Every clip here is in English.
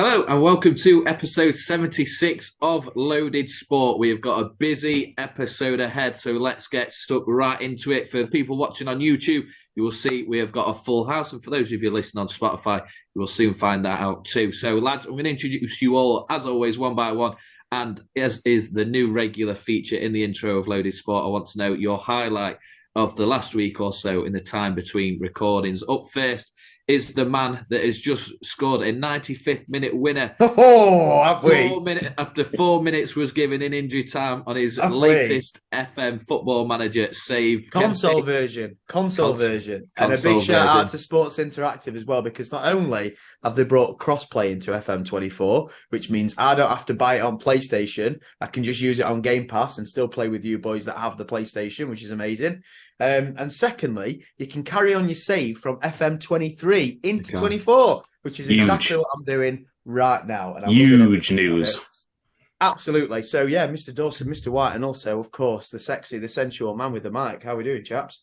Hello and welcome to episode 76 of Loaded Sport. We have got a busy episode ahead, so let's get stuck right into it. For the people watching on YouTube, you will see we have got a full house, and for those of you listening on Spotify, you will soon find that out too. So lads, I'm going to introduce you all, as always, one by one, and as is the new regular feature in the intro of Loaded Sport, I want to know your highlight of the last week or so in the time between recordings. Up first is the man that has just scored a 95th minute winner. Oh, have we? After 4 minutes was given in injury time on his Have latest FM Football Manager save. Console version. And a big shout out to Sports Interactive as well, because not only have they brought crossplay into FM24, which means I don't have to buy it on PlayStation. I can just use it on Game Pass and still play with you boys that have the PlayStation, which is amazing. And secondly, you can carry on your save from FM23 into 24, which is exactly what I'm doing right now. And I'm huge news. Absolutely. So, yeah, Mr. Dawson, Mr. White, and also, of course, the sexy, the sensual man with the mic. How are we doing, chaps?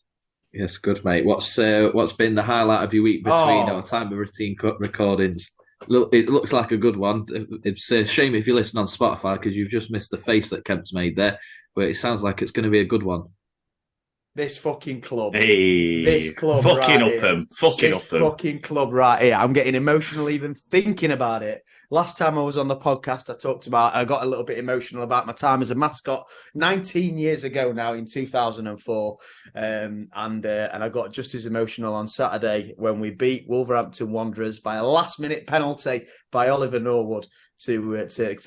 Yes, good, mate. What's been the highlight of your week between our time of routine recordings? Look, it looks like a good one. It's a shame if you listen on Spotify because you've just missed the face that Kemp's made there, but it sounds like it's going to be a good one. This fucking club. Hey, this club fucking right up him. Fucking this up him. Fucking club right here. I'm getting emotional even thinking about it. Last time I was on the podcast, I got a little bit emotional about my time as a mascot 19 years ago now in 2004. And I got just as emotional on Saturday when we beat Wolverhampton Wanderers by a last-minute penalty by Oliver Norwood to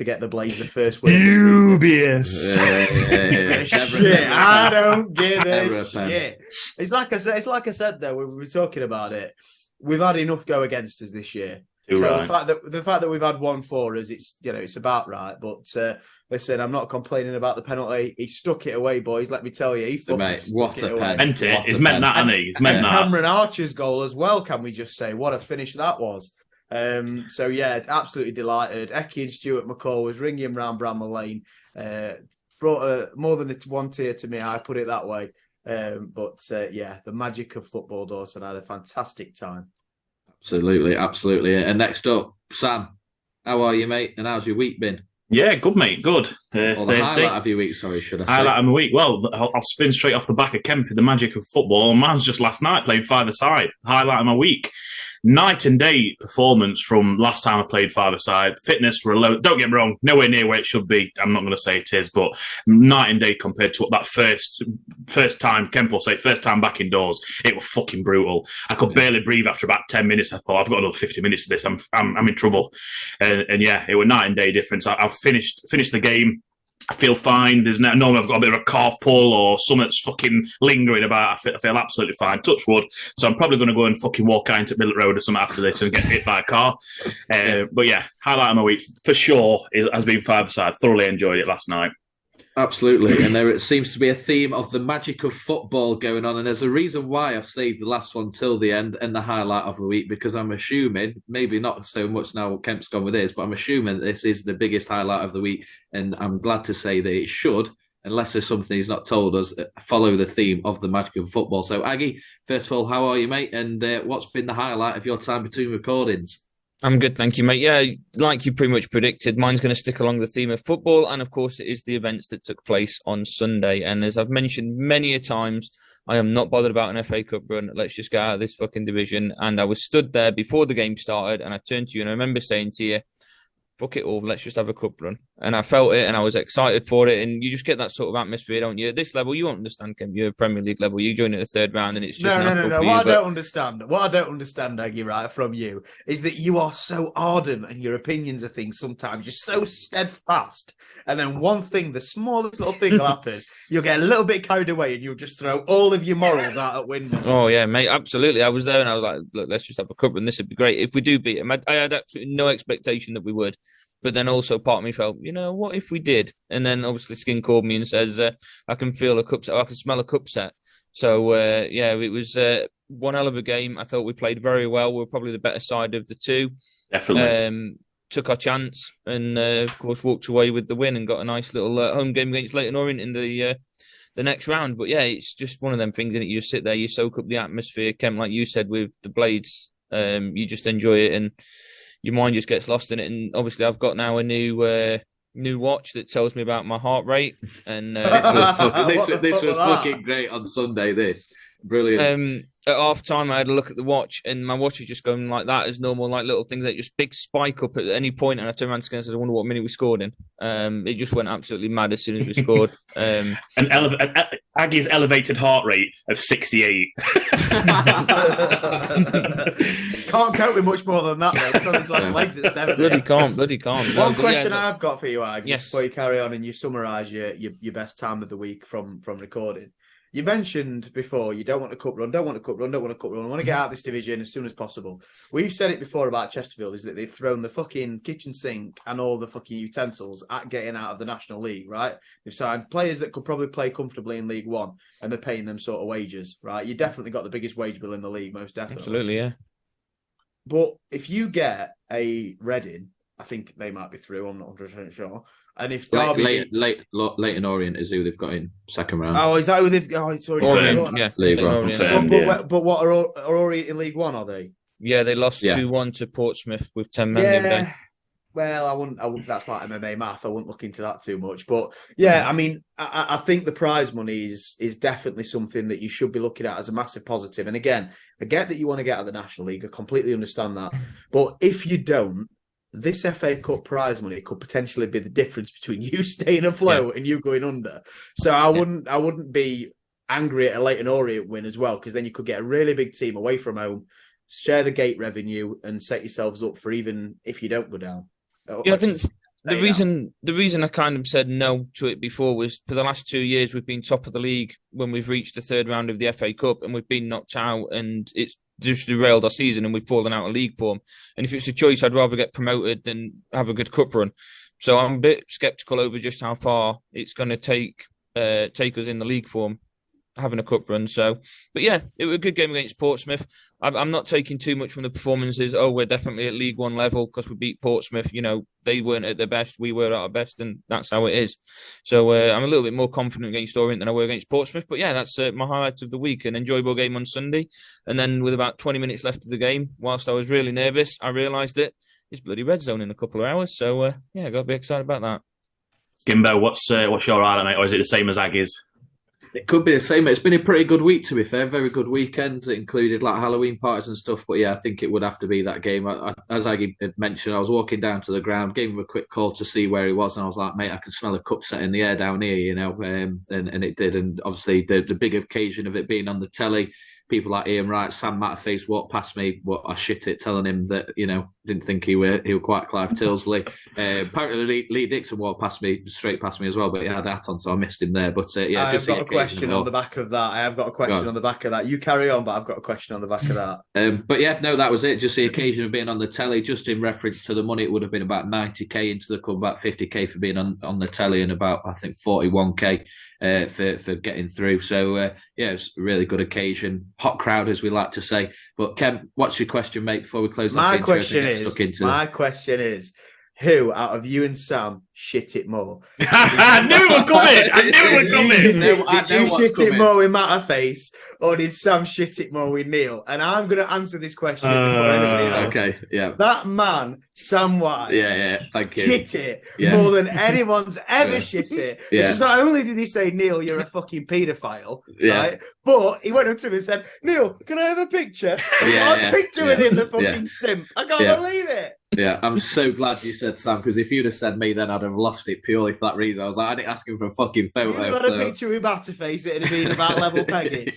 get the Blades the first win. Dubious. Shit, I don't give a shit. It's like I said though, we were talking about it. We've had enough go against us this year. So right. the fact that we've had one for us, it's about right. But listen, I'm not complaining about the penalty. He stuck it away, boys. Let me tell you, he fucking stuck it away. Meant it. It's meant that, hasn't he? It's meant that. Cameron Archer's goal as well. Can we just say what a finish that was? So yeah, absolutely delighted. Aggy and Stuart McCall was ringing him round Bramall Lane. Brought more than one tear to me. I put it that way. But the magic of football, Dawson. I had a fantastic time. Absolutely. And next up, Sam, how are you, mate? And how's your week been? Yeah, good, mate. Good. The highlight of your week, sorry, should I say? Highlight of my week. Well, I'll spin straight off the back of Kemp, the magic of football. Mine's just last night playing five-a-side. Highlight of my week. Night and day performance from last time I played five-a-side. Fitness were low. Don't get me wrong, nowhere near where it should be. I'm not going to say it is, but night and day compared to what that first time, Kemp will say, first time back indoors, it was fucking brutal. I could barely breathe after about 10 minutes. I thought, I've got another 50 minutes of this. I'm in trouble. And yeah, it was night and day difference. I've finished the game. I feel fine. There's normally I've got a bit of a calf pull or something's fucking lingering about. I feel absolutely fine. Touch wood. So I'm probably going to go and fucking walk out into Millet Road or something after this and get hit by a car. But yeah, highlight of my week for sure has been five-a-side. Thoroughly enjoyed it last night. Absolutely, and there seems to be a theme of the magic of football going on, and there's a reason why I've saved the last one till the end and the highlight of the week, because I'm assuming, maybe not so much now what Kemp's gone with his, but I'm assuming this is the biggest highlight of the week, and I'm glad to say that it should, unless there's something he's not told us, follow the theme of the magic of football. So, Aggy, first of all, how are you, mate, and what's been the highlight of your time between recordings? I'm good, thank you, mate. Yeah, like you pretty much predicted, mine's going to stick along the theme of football. And of course, it is the events that took place on Sunday. And as I've mentioned many a times, I am not bothered about an FA Cup run. Let's just get out of this fucking division. And I was stood there before the game started and I turned to you and I remember saying to you, fuck it all, let's just have a cup run. And I felt it and I was excited for it. And you just get that sort of atmosphere, don't you? At this level, you won't understand, Kemp. You're a Premier League level. You join at the third round and it's just... No. What I don't understand, Aggy, right, from you, is that you are so ardent and your opinions of things sometimes. You're so steadfast. And then one thing, the smallest little thing will happen. You'll get a little bit carried away and you'll just throw all of your morals out the window. Oh, yeah, mate, absolutely. I was there and I was like, look, let's just have a cup run. This would be great. If we do beat them, I had absolutely no expectation that we would. But then also part of me felt, what if we did? And then obviously Skin called me and says, I can feel a cup set, I can smell a cup set. So, it was one hell of a game. I thought we played very well. We were probably the better side of the two. Definitely. Took our chance and, of course, walked away with the win and got a nice little home game against Leyton Orient in the next round. But, yeah, it's just one of them things, isn't it? You just sit there, you soak up the atmosphere. Kemp, like you said, with the Blades, you just enjoy it and... your mind just gets lost in it. And obviously, I've got now a new watch that tells me about my heart rate. And this was fucking great on Sunday. This brilliant. At half time, I had a look at the watch, and my watch was just going like that as normal, like little things that just big spike up at any point. And I turned around to and said, "I wonder what minute we scored in." It just went absolutely mad as soon as we scored. Aggy's elevated heart rate of 68. Can't cope with much more than that, though. It's on his last legs at 70. Bloody can't. One question I've got for you, Aggy, yes, before you carry on and you summarise your best time of the week from recording. You mentioned before you don't want a cup run, don't want a cup run. I want to get out of this division as soon as possible. We've said it before about Chesterfield, is that they've thrown the fucking kitchen sink and all the fucking utensils at getting out of the National League, right? They've signed players that could probably play comfortably in League One, and they're paying them sort of wages, right? You definitely got the biggest wage bill in the league, most definitely. Absolutely, yeah. But if you get a Reading, I think they might be through, I'm not 100% sure. And if Derby... Leighton Orient is who they've got in second round. Oh, is that who they've got? Oh, it's already Orient, yeah. But what are Orient in League One, are they? Yeah, they lost 2-1 to Portsmouth with 10 men. Yeah. Well, I wouldn't. That's like MMA math. I wouldn't look into that too much. But yeah, I mean, I think the prize money is definitely something that you should be looking at as a massive positive. And again, I get that you want to get out of the National League. I completely understand that. But if you don't, this FA Cup prize money could potentially be the difference between you staying afloat and you going under. So I wouldn't be angry at a Leighton Orient win as well, because then you could get a really big team away from home, share the gate revenue, and set yourselves up for even if you don't go down. Yeah, I think the reason I kind of said no to it before was for the last 2 years we've been top of the league when we've reached the third round of the FA Cup, and we've been knocked out, and it's just derailed our season, and we've fallen out of league form. And if it's a choice, I'd rather get promoted than have a good cup run. So I'm a bit sceptical over just how far it's going to take us in the league form, having a cup run. So, but yeah, it was a good game against Portsmouth. I'm not taking too much from the performances. Oh, we're definitely at League One level because we beat Portsmouth. You know, they weren't at their best, we were at our best, and that's how it is. So I'm a little bit more confident against Orient than I were against Portsmouth. But yeah, that's my highlight of the week. An enjoyable game on Sunday. And then with about 20 minutes left of the game, whilst I was really nervous, I realised that it's bloody red zone in a couple of hours. So yeah, I got to be excited about that. Gimbo, what's your highlight, mate? Or is it the same as Aggy's? It could be the same. It's been a pretty good week, to be fair. Very good weekend. It included like Halloween parties and stuff. But yeah, I think it would have to be that game. As Aggy had mentioned, I was walking down to the ground, gave him a quick call to see where he was, and I was like, mate, I can smell a cup set in the air down here, you know. And it did. And obviously the big occasion of it being on the telly, people like Ian Wright, Sam Matterface walked past me, I shit it, telling him that, you know, didn't think he were quite Clive Tilsley. Apparently Lee Dixon walked straight past me as well, but he had a hat on, so I missed him there. But yeah, I've got a question on the back of that. You carry on, but I've got a question on the back of that. But yeah, no, that was it. Just the occasion of being on the telly, just in reference to the money, it would have been about 90k into the club, about 50k for being on the telly, and about, I think, 41k for getting through. So yeah, it's a really good occasion. Hot crowd, as we like to say. But Kemp, what's your question, mate, before we close that? My question is, who out of you and Sam shit it more? I knew it would come in. Did you shit it more with Matterface, or did Sam shit it more with Neil? And I'm going to answer this question before anybody else. Okay, yeah. That man, Sam White, thank you. shit it more than anyone's ever shit it. Because not only did he say, Neil, you're a fucking paedophile, right? But he went up to him and said, Neil, can I have a picture? A picture with him, the fucking simp. I can't believe it. Yeah, I'm so glad you said Sam, because if you'd have said me, then I'd have lost it purely for that reason. I was like, I didn't ask him for a fucking photo. If you'd have had a picture with Batterface, it'd have been about level pegging.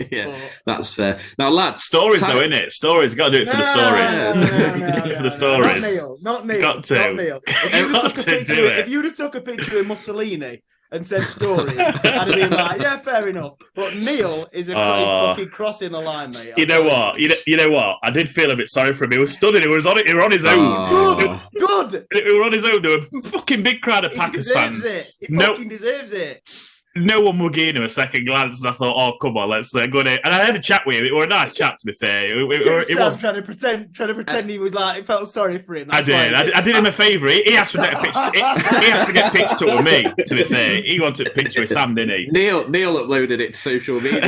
That's fair. Now, lads, stories though, innit? Stories, got to do it for the stories. No, for the stories. Not Neil. Got to. Not Neil. If you'd have took a picture with Mussolini and said stories, I'd have been like, yeah, fair enough. But Neil is fucking crossing the line, mate. You know what? You know what? I did feel a bit sorry for him. He was stunning. He was on his own. Good. He was on his own. There were a fucking big crowd of Packers fans. He fucking deserves it. No one would give him a second glance, and I thought, "Oh, come on, let's go in." And I had a chat with him. It was a nice chat, to be fair. It was trying to pretend he was like, he felt sorry for him. I did him a favour. He asked for a picture. He asked to get a picture took with me. To be fair, he wanted a picture with Sam, didn't he? Neil uploaded it to social media.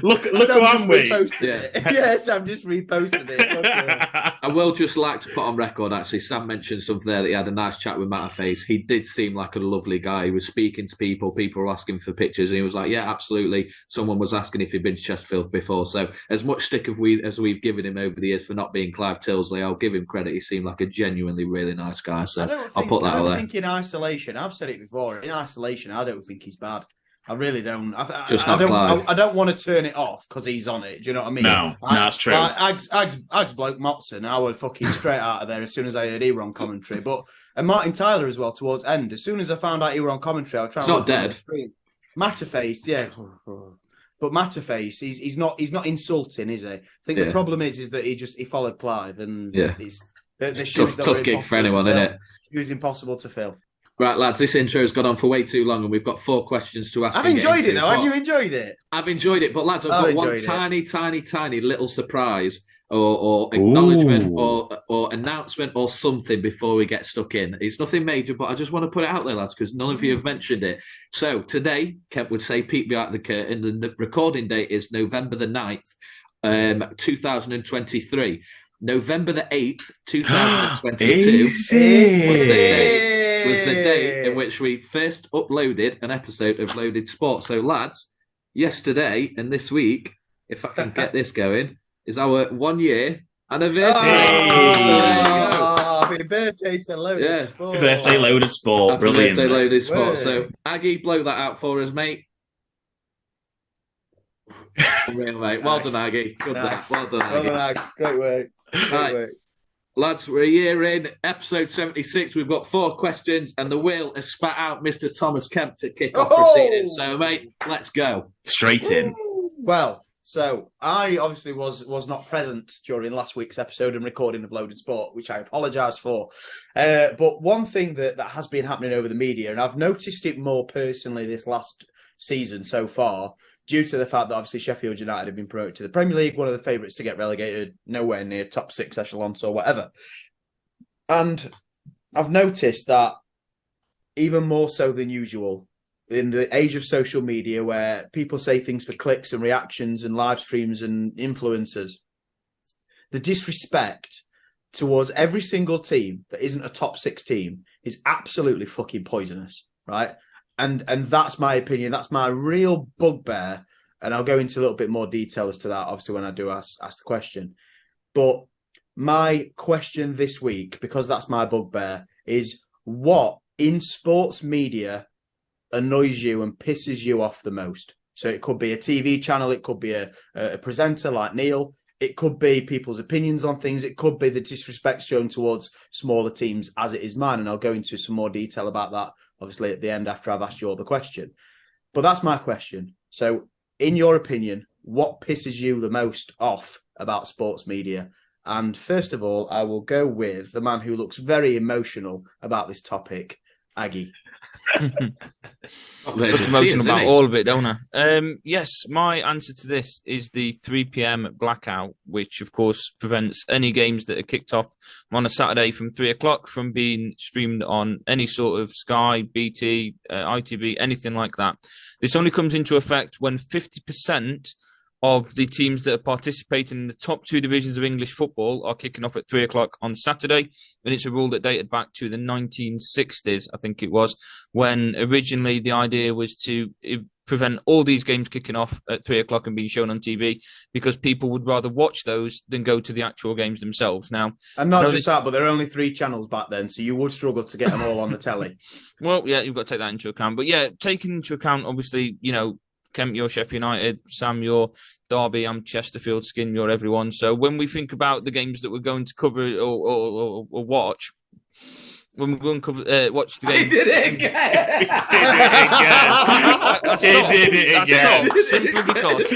Look who I'm with. Yeah, Sam just reposted it. will just like to put on record, actually, Sam mentioned something there that he had a nice chat with Matterface. He did seem like a lovely guy. He was speaking to people were asking for pictures, and he was like, yeah, absolutely. Someone was asking if he'd been to Chesterfield before. So as much stick as we've given him over the years for not being Clive Tilsley, I'll give him credit. He seemed like a genuinely really nice guy. So I'll put that out there. I think in isolation, I've said it before, in isolation, I don't think he's bad. I really don't. I don't want to turn it off because he's on it. Do you know what I mean? No, that's true. Ags bloke Motson, I would fucking straight out of there as soon as I heard he were on commentary. And Martin Tyler as well towards end. As soon as I found out he were on commentary, I was trying to. It's not dead. Matterface, yeah. But Matterface, he's not insulting, is he? I think the problem is that he followed Clive, and it's the shoes tough gig for anyone, isn't it? It was impossible to fill. Right, lads, this intro has gone on for way too long, and we've got 4 questions to ask. I've enjoyed it, though. Have you enjoyed it? I've enjoyed it, but lads, I've got one tiny little surprise or acknowledgement or announcement or something before we get stuck in. It's nothing major, but I just want to put it out there, lads, because none of you have mentioned it. So today, Kemp would say, peek behind the curtain, the recording date is November the 9th, 2023. November the 8th, 2022 was the day in which we first uploaded an episode of Loaded Sport. So, lads, yesterday and this week, if I can get this going, is our 1 year anniversary. Happy birthday to Loaded Sport. Happy birthday, Loaded Sport. Happy Brilliant. birthday, Loaded Sport. So, Aggy, blow that out for us, mate. Real, mate. Well done, Aggy. Good nice. Well done, Aggy. Well done, Great work. Right. Lads, we're a year in, episode 76. We've got 4 questions, and the wheel has spat out Mr. Thomas Kemp to kick off proceedings. So, mate, let's go. Straight in. Well, so I obviously was not present during last week's episode and recording of Loaded Sport, which I apologise for. But one thing that has been happening over the media, and I've noticed it more personally this last season so far, due to the fact that obviously Sheffield United have been promoted to the Premier League, one of the favourites to get relegated, nowhere near top 6 echelons or whatever. And I've noticed that even more so than usual, in the age of social media where people say things for clicks and reactions and live streams and influencers, the disrespect towards every single team that isn't a top 6 team is absolutely fucking poisonous, right? And that's my opinion. That's my real bugbear. And I'll go into a little bit more detail as to that, obviously, when I do ask the question. But my question this week, because that's my bugbear, is what in sports media annoys you and pisses you off the most? So it could be a TV channel. It could be a presenter like Neil. It could be people's opinions on things. It could be the disrespect shown towards smaller teams, as it is mine. And I'll go into some more detail about that, obviously, at the end after I've asked you all the question. But that's my question. So, in your opinion, what pisses you the most off about sports media? And first of all, I will go with the man who looks very emotional about this topic, Aggy. Look emotional about all of it, don't I? Yes, my answer to this is the 3 p.m. blackout, which of course prevents any games that are kicked off on a Saturday from 3 o'clock from being streamed on any sort of Sky, BT, ITV, anything like that. This only comes into effect when 50% of the teams that are participating in the top 2 divisions of English football are kicking off at 3 o'clock on Saturday. And it's a rule that dated back to the 1960s, I think it was, when originally the idea was to prevent all these games kicking off at 3 o'clock and being shown on TV, because people would rather watch those than go to the actual games themselves. Now, and not just that, but there are only 3 channels back then, so you would struggle to get them all on the telly. Well, yeah, you've got to take that into account. But yeah, taking into account, obviously, you know, Kemp, you're Sheffield United. Sam, you're Derby. I'm Chesterfield. Skin, you're everyone. So when we think about the games that we're going to cover or watch, when we're going to watch the game, He did it again. He did it again. Simply because.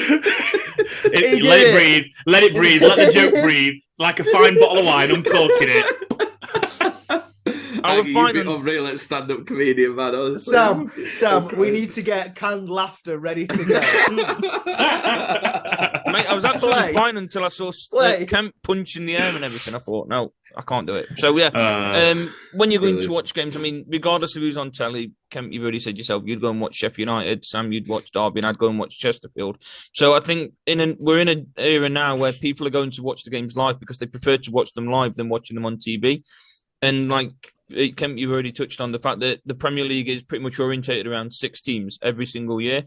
Let it breathe. Let the joke breathe. Like a fine bottle of wine, uncorking it. Aggy, you've been unreal at stand-up comedian, man. Honestly. Sam, we need to get canned laughter ready to go. Mate, I was absolutely fine until I saw Kemp punch in the air and everything. I thought, no, I can't do it. So, when you're going to watch games, I mean, regardless of who's on telly, Kemp, you've already said yourself, you'd go and watch Sheffield United. Sam, you'd watch Derby, and I'd go and watch Chesterfield. So I think we're in an era now where people are going to watch the games live because they prefer to watch them live than watching them on TV. And like Kemp, you've already touched on the fact that the Premier League is pretty much orientated around 6 teams every single year.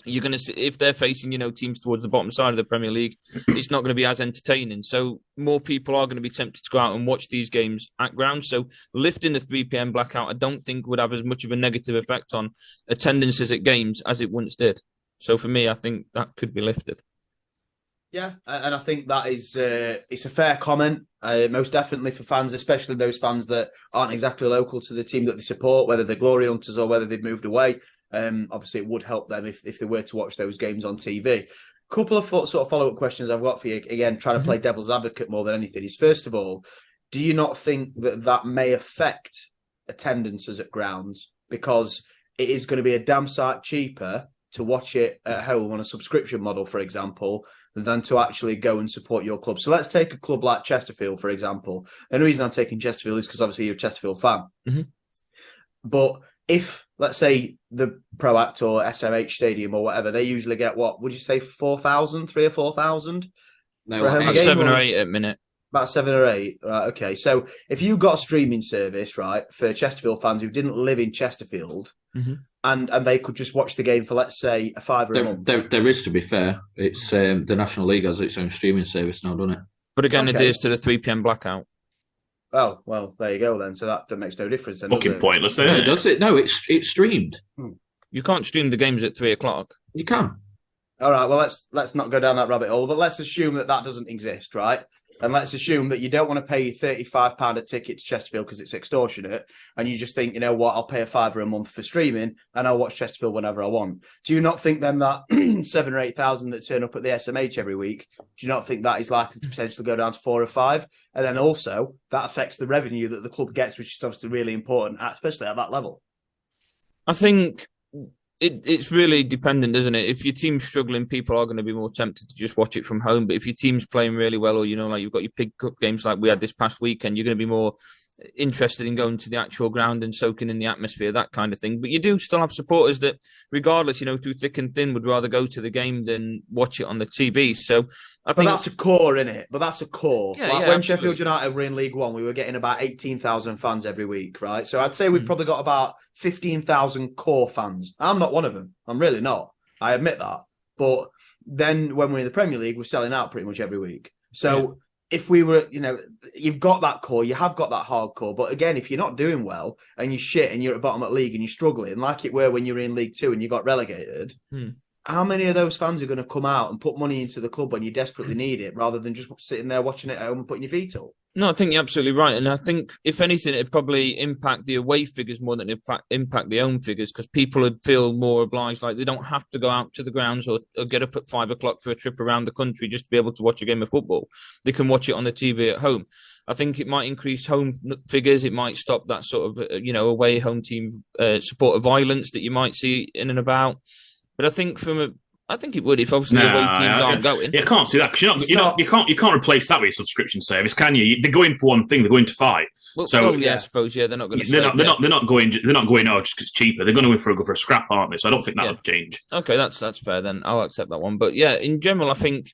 You're going to see, if they're facing, teams towards the bottom side of the Premier League, it's not going to be as entertaining. So more people are going to be tempted to go out and watch these games at ground. So lifting the 3 p.m. blackout, I don't think would have as much of a negative effect on attendances at games as it once did. So for me, I think that could be lifted. Yeah, and I think that is it's a fair comment, most definitely for fans, especially those fans that aren't exactly local to the team that they support, whether they're Glory Hunters or whether they've moved away. Obviously, it would help them if they were to watch those games on TV. Couple of sort of follow-up questions I've got for you, again, trying to play devil's advocate more than anything, is first of all, do you not think that may affect attendances at grounds? Because it is going to be a damn sight cheaper to watch it at home on a subscription model, for example, than to actually go and support your club. So let's take a club like Chesterfield, for example. And the reason I'm taking Chesterfield is because obviously you're a Chesterfield fan. Mm-hmm. But if, let's say, the Pro Act or SMH Stadium or whatever, they usually get, what would you say, 4,000, 3,000 or 4,000? No, about 7 or 8 at minute. About 7 or 8, right? Okay, so if you got a streaming service, right, for Chesterfield fans who didn't live in Chesterfield, and they could just watch the game for, let's say, a £5 a month. There is, to be fair, it's the National League has its own streaming service now, doesn't it? But again, it is to the 3 p.m. blackout. Oh, well, there you go then. So that makes no difference then. Fucking pointless, isn't it? Does it? No, it's streamed. You can't stream the games at 3 o'clock. You can. All right, well, let's not go down that rabbit hole, but let's assume that doesn't exist, right? And let's assume that you don't want to pay £35 a ticket to Chesterfield because it's extortionate, and you just think, you know what, I'll pay a £5 a month for streaming, and I'll watch Chesterfield whenever I want. Do you not think then that 7,000 or 8,000 that turn up at the SMH every week, do you not think that is likely to potentially go down to 4 or 5? And then also, that affects the revenue that the club gets, which is obviously really important, especially at that level. I think it's really dependent, isn't it? If your team's struggling, people are going to be more tempted to just watch it from home. But if your team's playing really well, or, like you've got your big cup games like we had this past weekend, you're going to be more interested in going to the actual ground and soaking in the atmosphere, that kind of thing. But you do still have supporters that, regardless, through thick and thin, would rather go to the game than watch it on the TV. So I think that's a core, isn't it? But that's a core. Yeah, when absolutely. Sheffield United were in League One, we were getting about 18,000 fans every week, right? So I'd say we've probably got about 15,000 core fans. I'm not one of them. I'm really not. I admit that. But then when we're in the Premier League, we're selling out pretty much every week. So if we were, you've got that core, you have got that hardcore. But again, if you're not doing well and you're shit and you're at bottom of the league and you're struggling, like it were when you were in League Two and you got relegated, how many of those fans are going to come out and put money into the club when you desperately need it, rather than just sitting there watching it at home and putting your feet up? No, I think you're absolutely right. And I think, if anything, it'd probably impact the away figures more than it impact the home figures, because people would feel more obliged, like they don't have to go out to the grounds or get up at 5 o'clock for a trip around the country just to be able to watch a game of football. They can watch it on the TV at home. I think it might increase home figures. It might stop that sort of, away home team support of violence that you might see in and about. But I think I think it would if obviously the away teams aren't going. You can't see that because you can't replace that with a subscription service, can you? They're going for one thing. They're going to fight. I suppose they're not going to. They're not going. They're not going. Oh, just 'cause it's cheaper. They're going to go for a scrap, aren't they? So I don't think that would change. Okay, that's fair then. I'll accept that one. But yeah, in general, I think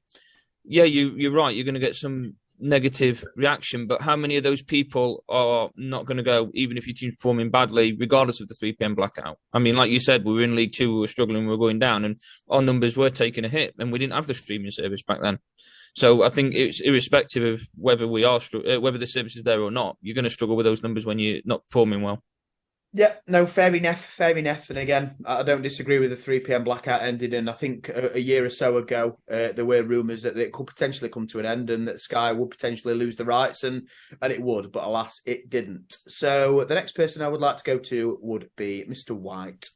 you're right. You're going to get some negative reaction, but how many of those people are not going to go, even if your team's performing badly, regardless of the 3 p.m. blackout? I mean, like you said, we were in League Two, we were struggling, we were going down, and our numbers were taking a hit, and we didn't have the streaming service back then. So I think it's irrespective of whether whether the service is there or not, you're going to struggle with those numbers when you're not performing well. Yeah, no, fair enough. And again, I don't disagree with the 3 p.m. blackout ending. And I think a year or so ago, there were rumours that it could potentially come to an end and that Sky would potentially lose the rights, and it would. But alas, it didn't. So the next person I would like to go to would be Mr. White.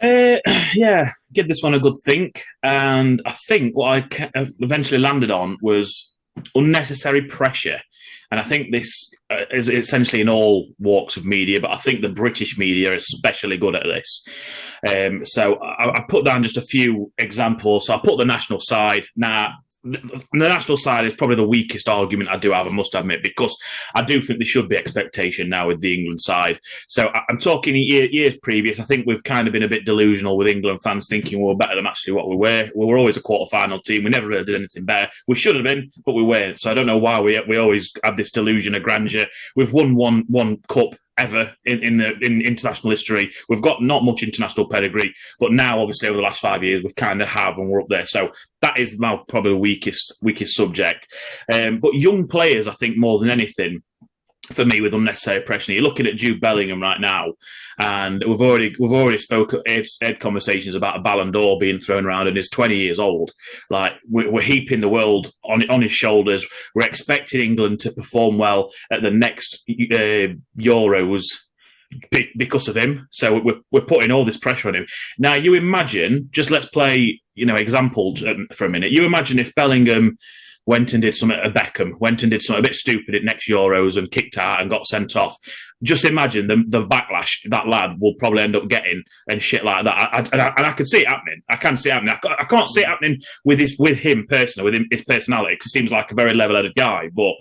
Give this one a good think. And I think what I eventually landed on was unnecessary pressure. And I think this, is essentially in all walks of media, but I think the British media are especially good at this. So I put down just a few examples. So I put the national side. Now, the national side is probably the weakest argument I do have, I must admit, because I do think there should be expectation now with the England side. So I'm talking years previous. I think we've kind of been a bit delusional with England fans thinking we were better than actually what we were. We were always a quarter-final team. We never really did anything better. We should have been, but we weren't. So I don't know why we always had this delusion of grandeur. We've won one cup ever in international history. We've got not much international pedigree, but now obviously over the last 5 years we kind of have, and we're up there. So that is now probably the weakest subject. But young players, I think, more than anything, for me, with unnecessary pressure. You're looking at Jude Bellingham right now, and we've already had conversations about a Ballon d'Or being thrown around, and he's 20 years old. Like we're heaping the world on his shoulders. We're expecting England to perform well at the next Euros because of him. So we're putting all this pressure on him. Now you imagine, just let's play example for a minute. You imagine if Bellingham went and did something at Beckham, went and did something a bit stupid at next Euros and kicked out and got sent off. Just imagine the backlash that lad will probably end up getting and shit like that. And I can see it happening. I can see it happening. I can't see it happening with him personally, with his personality, because he seems like a very level-headed guy. But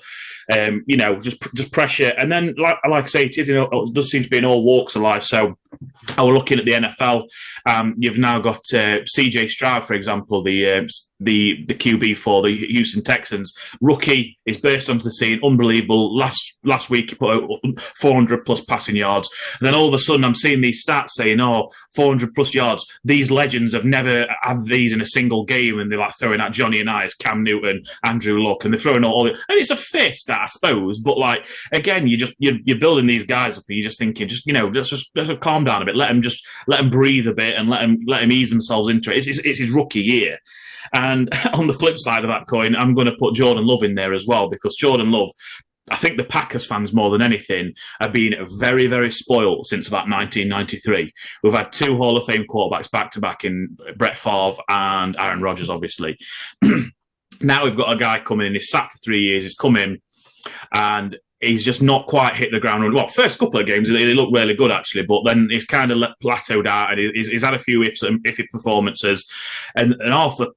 just pressure. And then, like I say, it does seem to be in all walks of life. So I was looking at the NFL. You've now got CJ Stroud, for example, the QB for the Houston Texans. Rookie is burst onto the scene, unbelievable. Last week he put out 400 plus passing yards. And then all of a sudden I'm seeing these stats saying, 400 plus yards. These legends have never had these in a single game, and they're like throwing out Johnny and I's, Cam Newton, Andrew Luck, and they're throwing all it. And it's a fair stat, I suppose. But like again, you're building these guys up, and you're just thinking, just calm down a bit. Let them breathe a bit, and let them ease themselves into it. It's his rookie year. And on the flip side of that coin, I'm going to put Jordan Love in there as well, because Jordan Love, I think the Packers fans more than anything have been very, very spoiled since about 1993. We've had 2 Hall of Fame quarterbacks back-to-back in Brett Favre and Aaron Rodgers, obviously. Now we've got a guy coming in, he's sat for 3 years, he's come in, and he's just not quite hit the ground running. Well, first couple of games, they look really good, actually, but then he's kind of plateaued out, and he's had a few iffy performances. And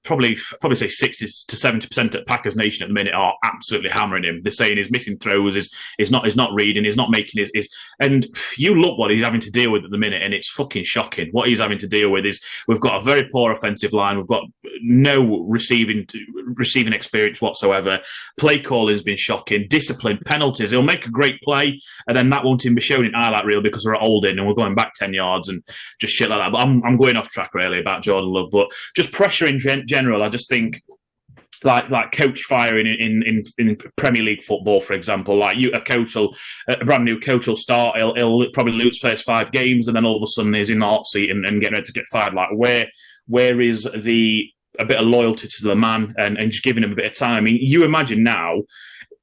probably say 60 to 70% at Packers Nation at the minute are absolutely hammering him. They're saying he's missing throws, he's not reading, he's not making his. And you look what he's having to deal with at the minute, and it's fucking shocking. What he's having to deal with is we've got a very poor offensive line, we've got no receiving experience whatsoever. Play calling has been shocking, discipline, penalties. He'll make a great play, and then that won't even be shown in highlight reel because we're at holding and we're going back 10 yards and just shit like that. But I'm going off track really about Jordan Love. But just pressure in general, I just think like coach firing in Premier League football, for example. Like a brand new coach will start, he'll probably lose first 5 games, and then all of a sudden he's in the hot seat and getting ready to get fired. Like where is a bit of loyalty to the man and just giving him a bit of time? I mean, you imagine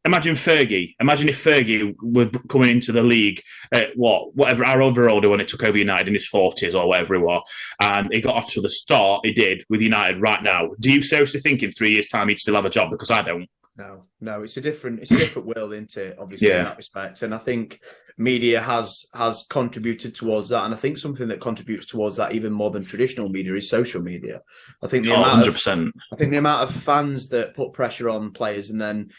Fergie. Imagine if Fergie were coming into the league at however old when he took over United in his 40s or whatever he was, and he got off to the start he did with United right now. Do you seriously think in 3 years' time he'd still have a job? Because I don't. No, it's a different world, isn't it? Obviously, in that respect, and I think media has contributed towards that, and I think something that contributes towards that even more than traditional media is social media. I think the 100%. I think the amount of fans that put pressure on players, and then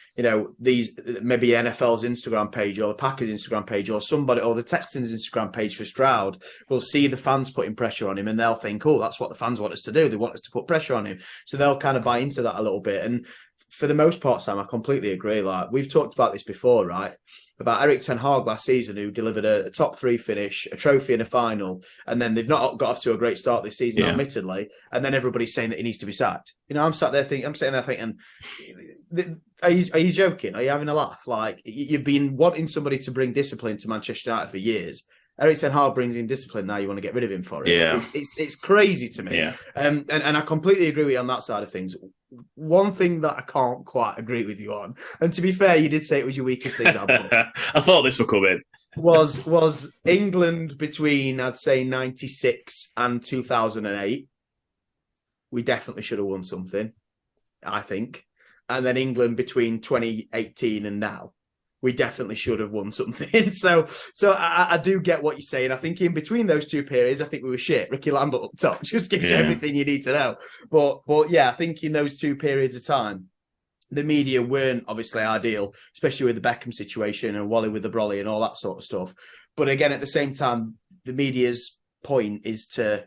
these maybe NFL's Instagram page or the Packers Instagram page or somebody or the Texans Instagram page for Stroud will see the fans putting pressure on him, and they'll think, oh, that's what the fans want us to do. They want us to put pressure on him, so they'll kind of buy into that a little bit. And for the most part, Sam, I completely agree. Like we've talked about this before, right? About Erik ten Hag last season, who delivered a top 3 finish, a trophy and a final, and then they've not got off to a great start this season, admittedly. And then everybody's saying that he needs to be sacked. I'm sitting there thinking, are you joking? Are you having a laugh? Like you've been wanting somebody to bring discipline to Manchester United for years. Erik ten Hag brings in discipline. Now you want to get rid of him for it. Yeah. It's crazy to me. Yeah. And I completely agree with you on that side of things. One thing that I can't quite agree with you on, and to be fair, you did say it was your weakest example. I thought this would come in. Was England between, I'd say, 96 and 2008. We definitely should have won something, I think. And then England between 2018 and now. we definitely should have won something. So I do get what you're saying. I think in between those two periods, I think we were shit. Ricky Lambert up top just gives you everything you need to know. But yeah, I think in those two periods of time, the media weren't obviously ideal, especially with the Beckham situation and Wally with the brolly and all that sort of stuff. But again, at the same time, the media's point is to,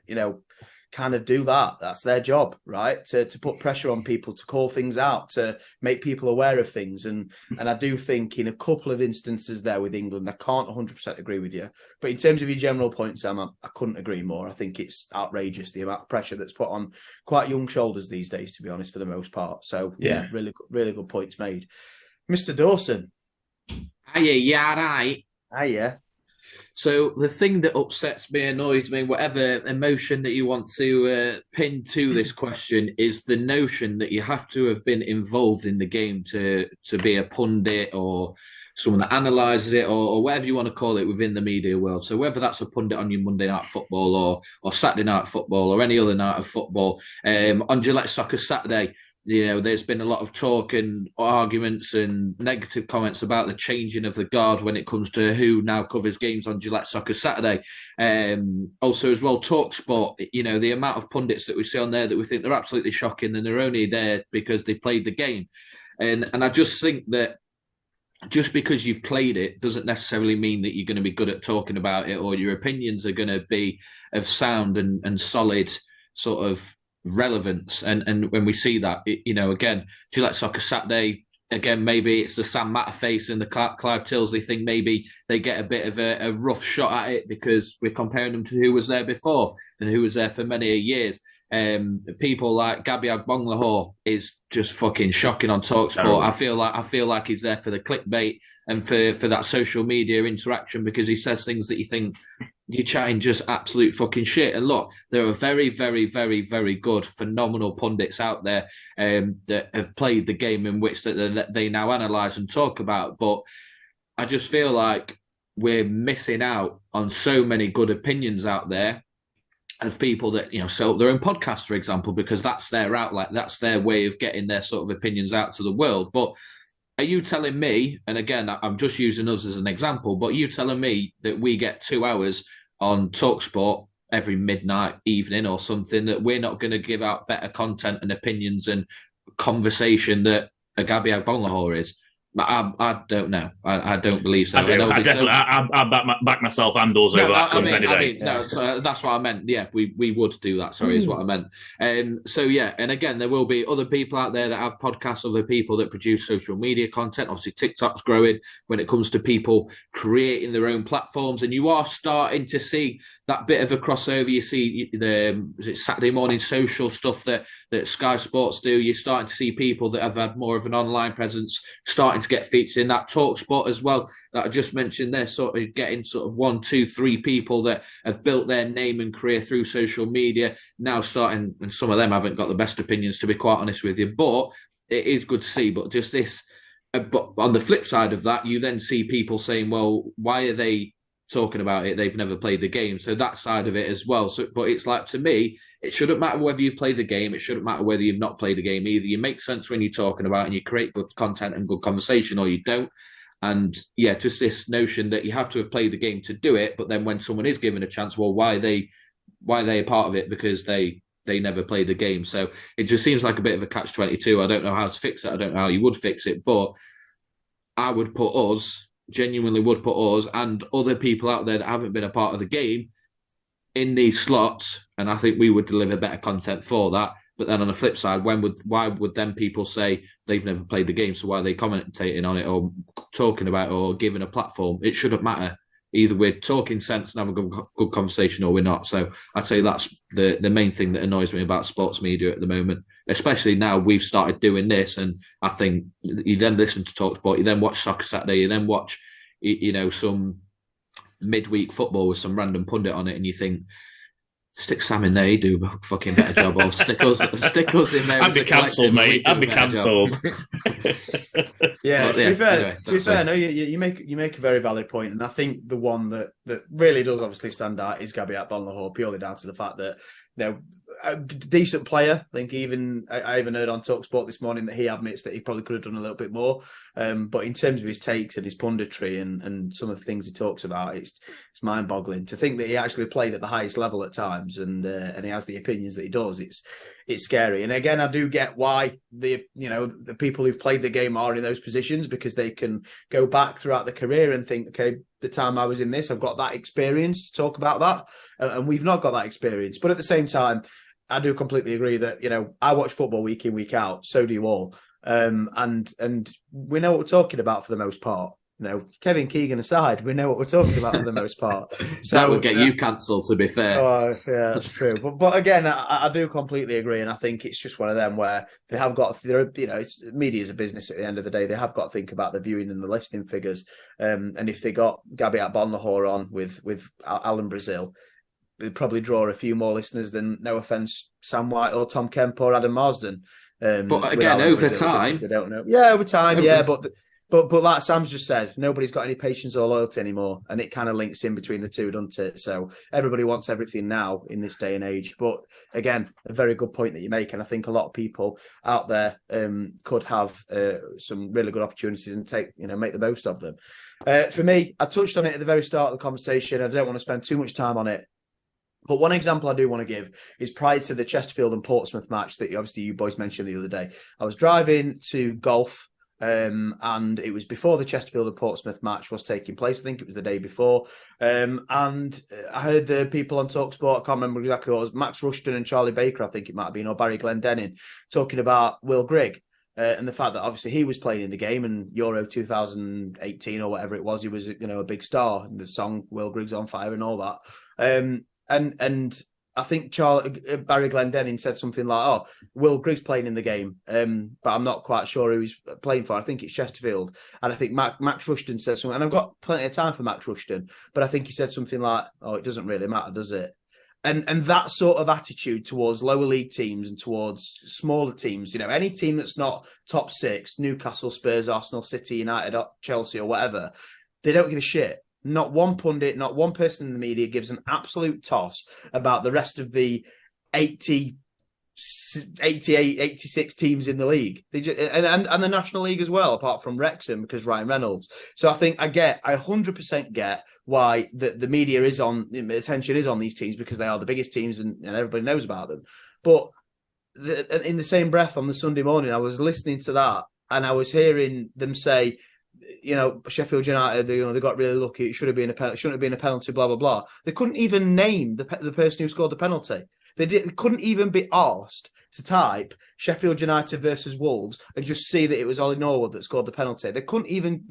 kind of do that. That's their job, right? To put pressure on people, to call things out, to make people aware of things. And I do think in a couple of instances there with England, I can't 100% agree with you. But in terms of your general point, Sam, I couldn't agree more. I think it's outrageous, the amount of pressure that's put on quite young shoulders these days, to be honest, for the most part. So, yeah, really good points made. Mr. Dawson. Yeah, right. Yeah. So the thing that upsets me, annoys me, whatever emotion that you want to pin to this question, is the notion that you have to have been involved in the game to be a pundit or someone that analyses it or whatever you want to call it within the media world. So whether that's a pundit on your Monday Night Football or Saturday Night Football or any other night of football, on Gillette Soccer Saturday, there's been a lot of talk and arguments and negative comments about the changing of the guard when it comes to who now covers games on Gillette Soccer Saturday. Also, as well, TalkSport, the amount of pundits that we see on there that we think they're absolutely shocking and they're only there because they played the game. And I just think that just because you've played it doesn't necessarily mean that you're going to be good at talking about it or your opinions are going to be of sound and solid sort of relevance. And when we see that, again, Gillette Soccer Saturday, again, maybe it's the Sam Matterface and the Clive Tilsley thing. Maybe they get a bit of a rough shot at it because we're comparing them to who was there before and who was there for many years. People like Gabby Agbonlahor is just fucking shocking on TalkSport. I feel like he's there for the clickbait and for that social media interaction because he says things that you think you're chatting just absolute fucking shit. And look, there are very, very, very, very good, phenomenal pundits out there that have played the game in which that they now analyse and talk about. But I just feel like we're missing out on so many good opinions out there of people that, sell their own podcast, for example, because that's their outlet, that's their way of getting their sort of opinions out to the world. But are you telling me, and again, I'm just using us as an example, but are you telling me that we get 2 hours on TalkSport every midnight evening or something, that we're not going to give out better content and opinions and conversation that a Gabby Agbonlahor is? I don't know. I don't believe so. I back myself and those over that any day. So that's what I meant. Yeah, we would do that. Sorry, is what I meant. So yeah, and again, there will be other people out there that have podcasts, other people that produce social media content. Obviously, TikTok's growing when it comes to people creating their own platforms, and you are starting to see that bit of a crossover. You see the Saturday morning social stuff that Sky Sports do. You're starting to see people that have had more of an online presence starting to get featured in that TalkSport as well that I just mentioned. They're sort of getting sort of 1, 2, 3 people that have built their name and career through social media now starting, and some of them haven't got the best opinions, to be quite honest with you, but it is good to see. But just this, but on the flip side of that, you then see people saying, well, why are they talking about it? They've never played the game. So that side of it as well. So, but it's like, to me, it shouldn't matter whether you play the game. It shouldn't matter whether you've not played the game either. You make sense when you're talking about it and you create good content and good conversation, or you don't. And yeah, just this notion that you have to have played the game to do it. But then when someone is given a chance, well, why are they a part of it? Because they never played the game. So it just seems like a bit of a catch-22. I don't know how to fix it. I don't know how you would fix it, but I would put us, genuinely would put us and other people out there that haven't been a part of the game in these slots, and I think we would deliver better content for that. But then on the flip side, why would then people say they've never played the game, so why are they commentating on it or talking about it or giving a platform? It shouldn't matter. Either we're talking sense and having a good conversation, or we're not. So I'd say that's the main thing that annoys me about sports media at the moment, especially now we've started doing this. And I think you then listen to TalkSport, you then watch Soccer Saturday, you then watch, some midweek football with some random pundit on it, and you think, stick Sam in there, he'd do a fucking better job, or stick us in there. I'd be cancelled, mate. I'd be cancelled. Yeah, But, to be fair, anyway, no, you make a very valid point, and I think the one that really does obviously stand out is Gabby Agbonlahor, purely down to the fact that a decent player. I think I even heard on TalkSport this morning that he admits that he probably could have done a little bit more. But in terms of his takes and his punditry and some of the things he talks about, it's mind-boggling to think that he actually played at the highest level at times, and he has the opinions that he does. It's scary. And again, I do get why the people who've played the game are in those positions, because they can go back throughout the career and think, okay, the time I was in this, I've got that experience to talk about that, and we've not got that experience. But at the same time, I do completely agree that I watch football week in, week out. So do you all, and we know what we're talking about for the most part. Kevin Keegan aside, we know what we're talking about for the most part. So that would get you cancelled, to be fair. Oh, yeah, that's true. But again, I do completely agree, and I think it's just one of them where they have got, media is a business at the end of the day. They have got to think about the viewing and the listening figures. And if they got Gabby Agbonlahor on with Alan Brazil, they'd probably draw a few more listeners than, no offence, Sam White or Tom Kemp or Adam Marsden. But again, over time, they don't know. Yeah, over time, yeah, But like Sam's just said, nobody's got any patience or loyalty anymore, and it kind of links in between the two, doesn't it? So everybody wants everything now in this day and age. But again, a very good point that you make, and I think a lot of people out there could have some really good opportunities and make the most of them. For me, I touched on it at the very start of the conversation. I don't want to spend too much time on it. But one example I do want to give is prior to the Chesterfield and Portsmouth match that obviously you boys mentioned the other day. I was driving to golf. And it was before the Chesterfield and Portsmouth match was taking place. I think it was the day before. And I heard the people on TalkSport, I can't remember exactly what it was, Max Rushton and Charlie Baker, I think it might have been, or Barry Glendenning, talking about Will Grigg. And the fact that obviously he was playing in the game, and Euro 2018 or whatever it was, he was a big star. And the song Will Grigg's on Fire and all that. And I think Barry Glendenning said something like, "Oh, Will Grigg's playing in the game, but I'm not quite sure who he's playing for. I think it's Chesterfield." And I think Max Rushton said something, and I've got plenty of time for Max Rushton, but I think he said something like, "Oh, it doesn't really matter, does it?" And that sort of attitude towards lower league teams and towards smaller teams, any team that's not top six, Newcastle, Spurs, Arsenal, City, United, Chelsea, or whatever, they don't give a shit. Not one pundit, not one person in the media gives an absolute toss about the rest of the 88, 86 teams in the league. They just, and the National League as well, apart from Wrexham, because Ryan Reynolds. So I think I 100% get why the media attention is on these teams, because they are the biggest teams and everybody knows about them. But in the same breath, on the Sunday morning, I was listening to that and I was hearing them say, Sheffield United, they got really lucky. It shouldn't have been a penalty, blah, blah, blah. They couldn't even name the person who scored the penalty. They couldn't even be asked to type Sheffield United versus Wolves and just see that it was Ollie Norwood that scored the penalty. They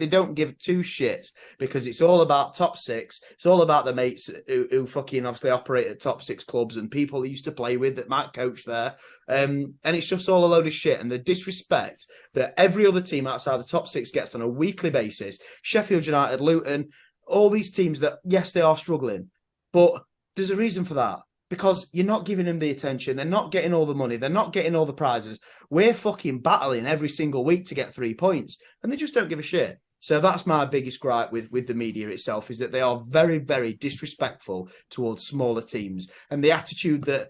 don't give two shits, because it's all about top six. It's all about the mates who fucking obviously operate at top six clubs and people they used to play with that might coach there. And it's just all a load of shit. And the disrespect that every other team outside the top six gets on a weekly basis, Sheffield United, Luton, all these teams that, yes, they are struggling, but there's a reason for that. Because you're not giving them the attention. They're not getting all the money. They're not getting all the prizes. We're fucking battling every single week to get 3 points. And they just don't give a shit. So that's my biggest gripe with the media itself, is that they are very, very disrespectful towards smaller teams. And the attitude that,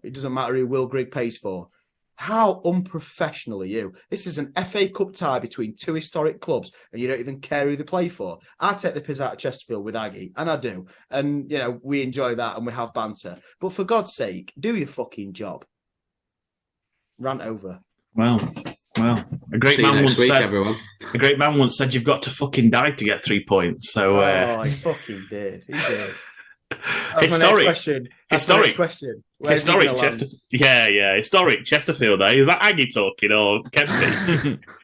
it doesn't matter who Will Grigg pays for. How unprofessional are you? This is an FA Cup tie between two historic clubs, and you don't even care who they play for. I take the piss out of Chesterfield with Aggy, and I do. And, we enjoy that and we have banter. But for God's sake, do your fucking job. Rant over. Well, a great man once said you've got to fucking die to get 3 points. So, he fucking did. He did. Historic question. Historic Chesterfield. Is that Aggy talking or Kemp?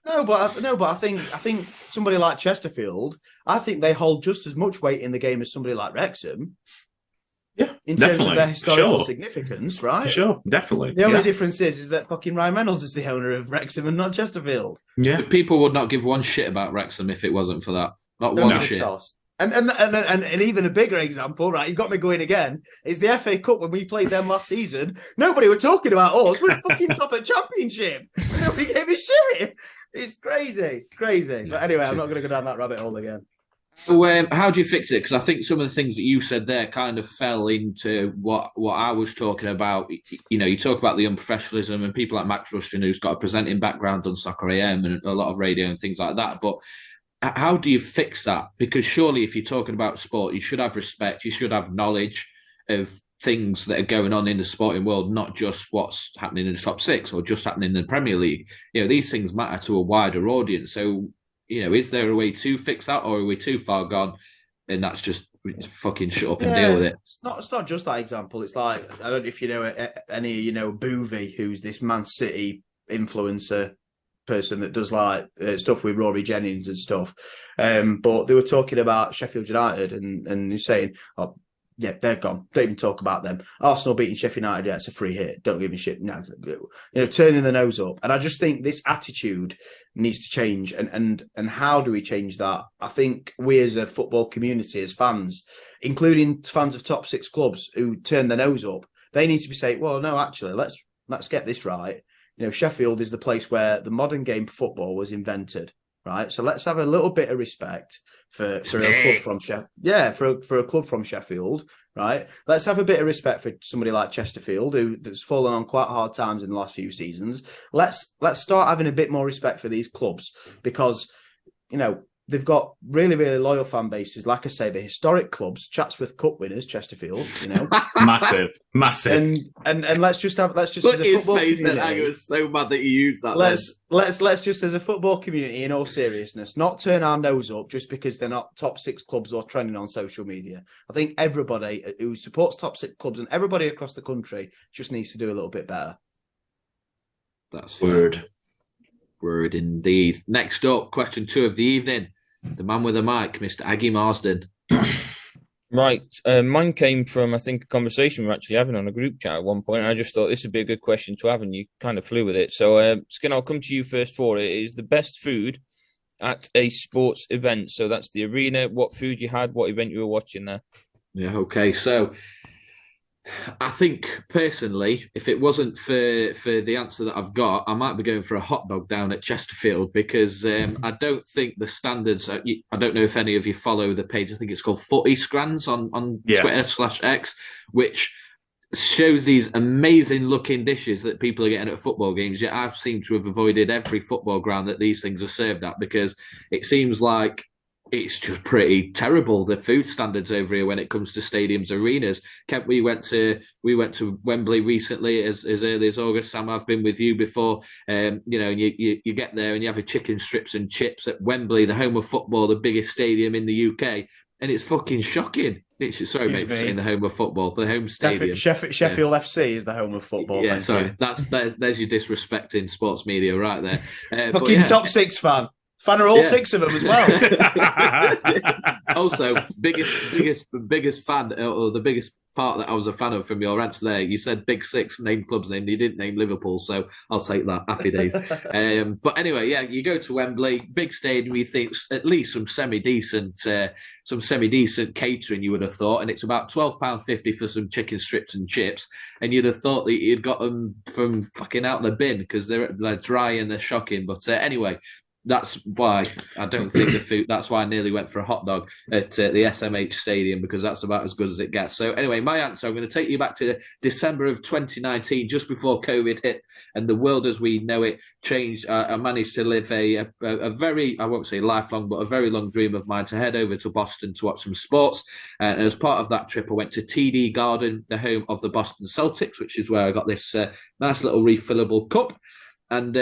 No, but I think somebody like Chesterfield, I think they hold just as much weight in the game as somebody like Wrexham. Yeah, in terms of their historical significance, right? For sure, definitely. The only difference is that fucking Ryan Reynolds is the owner of Wrexham and not Chesterfield. Yeah, people would not give one shit about Wrexham if it wasn't for that. Not one shit. And even a bigger example, right? You got me going again. Is the FA Cup when we played them last season? Nobody were talking about us. We're fucking top of Championship. Nobody gave a shit. It's crazy. But anyway, I'm not going to go down that rabbit hole again. So, how do you fix it? Because I think some of the things that you said there kind of fell into what I was talking about. You know, you talk about the unprofessionalism and people like Max Rushton, who's got a presenting background on Soccer AM and a lot of radio and things like that. But how do you fix that? Because surely if you're talking about sport, you should have respect, you should have knowledge of things that are going on in the sporting world, not just what's happening in the top six or just happening in the Premier League. You know, these things matter to a wider audience. So, you know, is there a way to fix that, or are we too far gone and that's just fucking shut up and deal with it? It's not just that example. It's like, I don't know if you know any, Boovy, who's this Man City influencer person that does like stuff with Rory Jennings and stuff. But they were talking about Sheffield United and he's saying, oh, yeah, they're gone. Don't even talk about them. Arsenal beating Sheffield United, yeah, it's a free hit. Don't give a shit. No, turning the nose up. And I just think this attitude needs to change. And how do we change that? I think we as a football community, as fans, including fans of top six clubs who turn their nose up, they need to be saying, well, no, actually, let's get this right. Sheffield is the place where the modern game football was invented, right? So let's have a little bit of respect for a club from Sheffield. Yeah, for a club from Sheffield, right? Let's have a bit of respect for somebody like Chesterfield, that's fallen on quite hard times in the last few seasons. Let's start having a bit more respect for these clubs because, they've got really, really loyal fan bases. Like I say, the historic clubs, Chatsworth Cup winners, Chesterfield, massive. And let's just look as a football community. I was so mad that you used that. Let's just as a football community, in all seriousness, not turn our nose up just because they're not top six clubs or trending on social media. I think everybody who supports top six clubs and everybody across the country just needs to do a little bit better. That's word indeed. Next up, question 2 of the evening. The man with the mic, Mr. Aggy Marsden. Right. Mine came from, I think, a conversation we were actually having on a group chat at one point. And I just thought this would be a good question to have, and you kind of flew with it. So, Skin, I'll come to you first for it. Is the best food at a sports event? So that's the arena, what food you had, what event you were watching there. Yeah, okay. So I think personally, if it wasn't for the answer that I've got, I might be going for a hot dog down at Chesterfield because I don't think the standards. I don't know if any of you follow the page. I think it's called Footy Scrans on Twitter/X, which shows these amazing looking dishes that people are getting at football games. Yet I've seemed to have avoided every football ground that these things are served at because it seems like it's just pretty terrible, the food standards over here when it comes to stadiums, arenas. Kemp, we went to Wembley recently as early as August. Sam, I've been with you before. And you get there and you have a chicken strips and chips at Wembley, the home of football, the biggest stadium in the UK, and it's fucking shocking. Sorry, mate, for saying the home of football, the home stadium. Sheffield FC is the home of football. Yeah, sorry, there's your disrespecting sports media right there. Fucking top six fan. Fan of all 6 of them as well. Also, biggest fan, or the biggest part that I was a fan of from your answer there. You said Big Six, named clubs name. You didn't name Liverpool, so I'll take that. Happy days. But anyway, yeah, you go to Wembley, big stadium. You think at least some semi decent catering. You would have thought, and it's about £12.50 for some chicken strips and chips. And you'd have thought that you'd got them from fucking out the bin because they're dry and they're shocking. But anyway. That's why I don't think the food. That's why I nearly went for a hot dog at the SMH Stadium because that's about as good as it gets. So anyway, my answer. I'm going to take you back to December of 2019, just before COVID hit and the world as we know it changed. I managed to live a very, I won't say lifelong, but a very long dream of mine to head over to Boston to watch some sports. And as part of that trip, I went to TD Garden, the home of the Boston Celtics, which is where I got this nice little refillable cup. And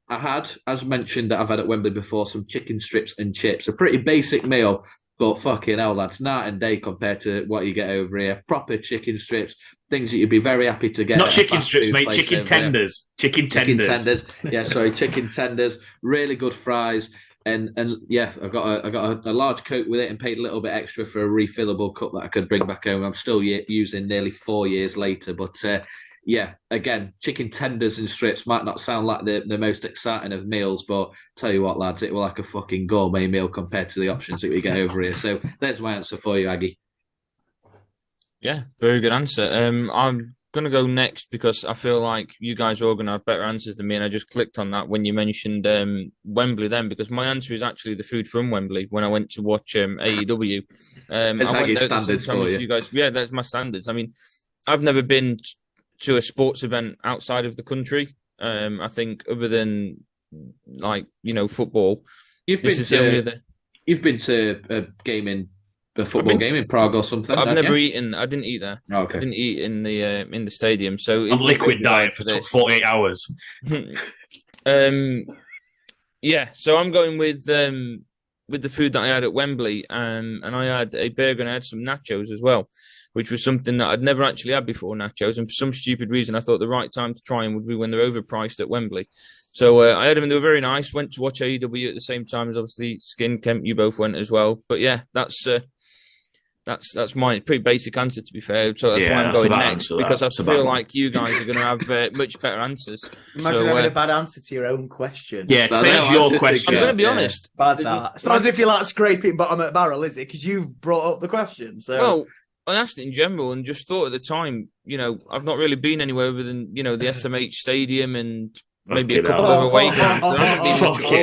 I had, as mentioned, that I've had at Wembley before, some chicken strips and chips. A pretty basic meal, but fucking hell, that's night and day compared to what you get over here. Proper chicken strips, things that you'd be very happy to get. Not chicken strips, mate, chicken tenders. Chicken tenders. Yeah, sorry, chicken tenders. Really good fries. And yeah, I got a large Coke with it and paid a little bit extra for a refillable cup that I could bring back home. I'm still using nearly 4 years later, but yeah, again, chicken tenders and strips might not sound like the most exciting of meals, but tell you what, lads, it was like a fucking gourmet meal compared to the options that we get over here. So there's my answer for you, Aggy. Yeah, very good answer. I'm going to go next because I feel like you guys are all going to have better answers than me, and I just clicked on that when you mentioned Wembley then, because my answer is actually the food from Wembley when I went to watch AEW. It's Aggy's standards for you. Guys, yeah, that's my standards. I mean, I've never been to a sports event outside of the country. I think other than football. You've been to a football game in Prague or something. I've never eaten. I didn't eat there. Oh, okay. I didn't eat in the stadium. So I'm liquid diet for 48 hours. Yeah. So I'm going with the food that I had at Wembley, and I had a burger and I had some nachos as well, which was something that I'd never actually had before, nachos. And for some stupid reason, I thought the right time to try them would be when they're overpriced at Wembley. So I had them and they were very nice. Went to watch AEW at the same time as obviously Skin, Kemp, you both went as well. But yeah, that's my pretty basic answer, to be fair. So that's why I'm going next, because I feel like you guys are going to have much better answers. Imagine having a bad answer to your own question. Yeah, same as your question. I'm going to be honest. Bad that. It's not as if you're like scraping bottom at barrel, is it? Because you've brought up the question. So. Well, I asked it in general and just thought at the time, I've not really been anywhere other than, the SMH Stadium and maybe a couple of away games.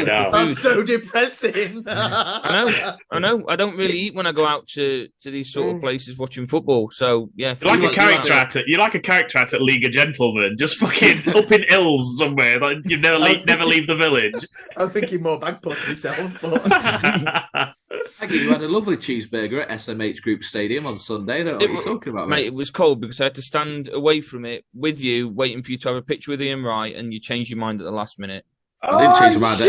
That's so depressing. I know. I don't really eat when I go out to these sort of places watching football. So yeah, you're like a character at League of Gentlemen, just fucking up in hills somewhere. Like you never leave the village. I'm thinking more bagpuss myself. But... Aggy, you had a lovely cheeseburger at SMH Group Stadium on Sunday. I don't know what you're talking about, mate. It was cold because I had to stand away from it with you, waiting for you to have a picture with Ian Wright, and you changed your mind at the last minute. I didn't change my mind.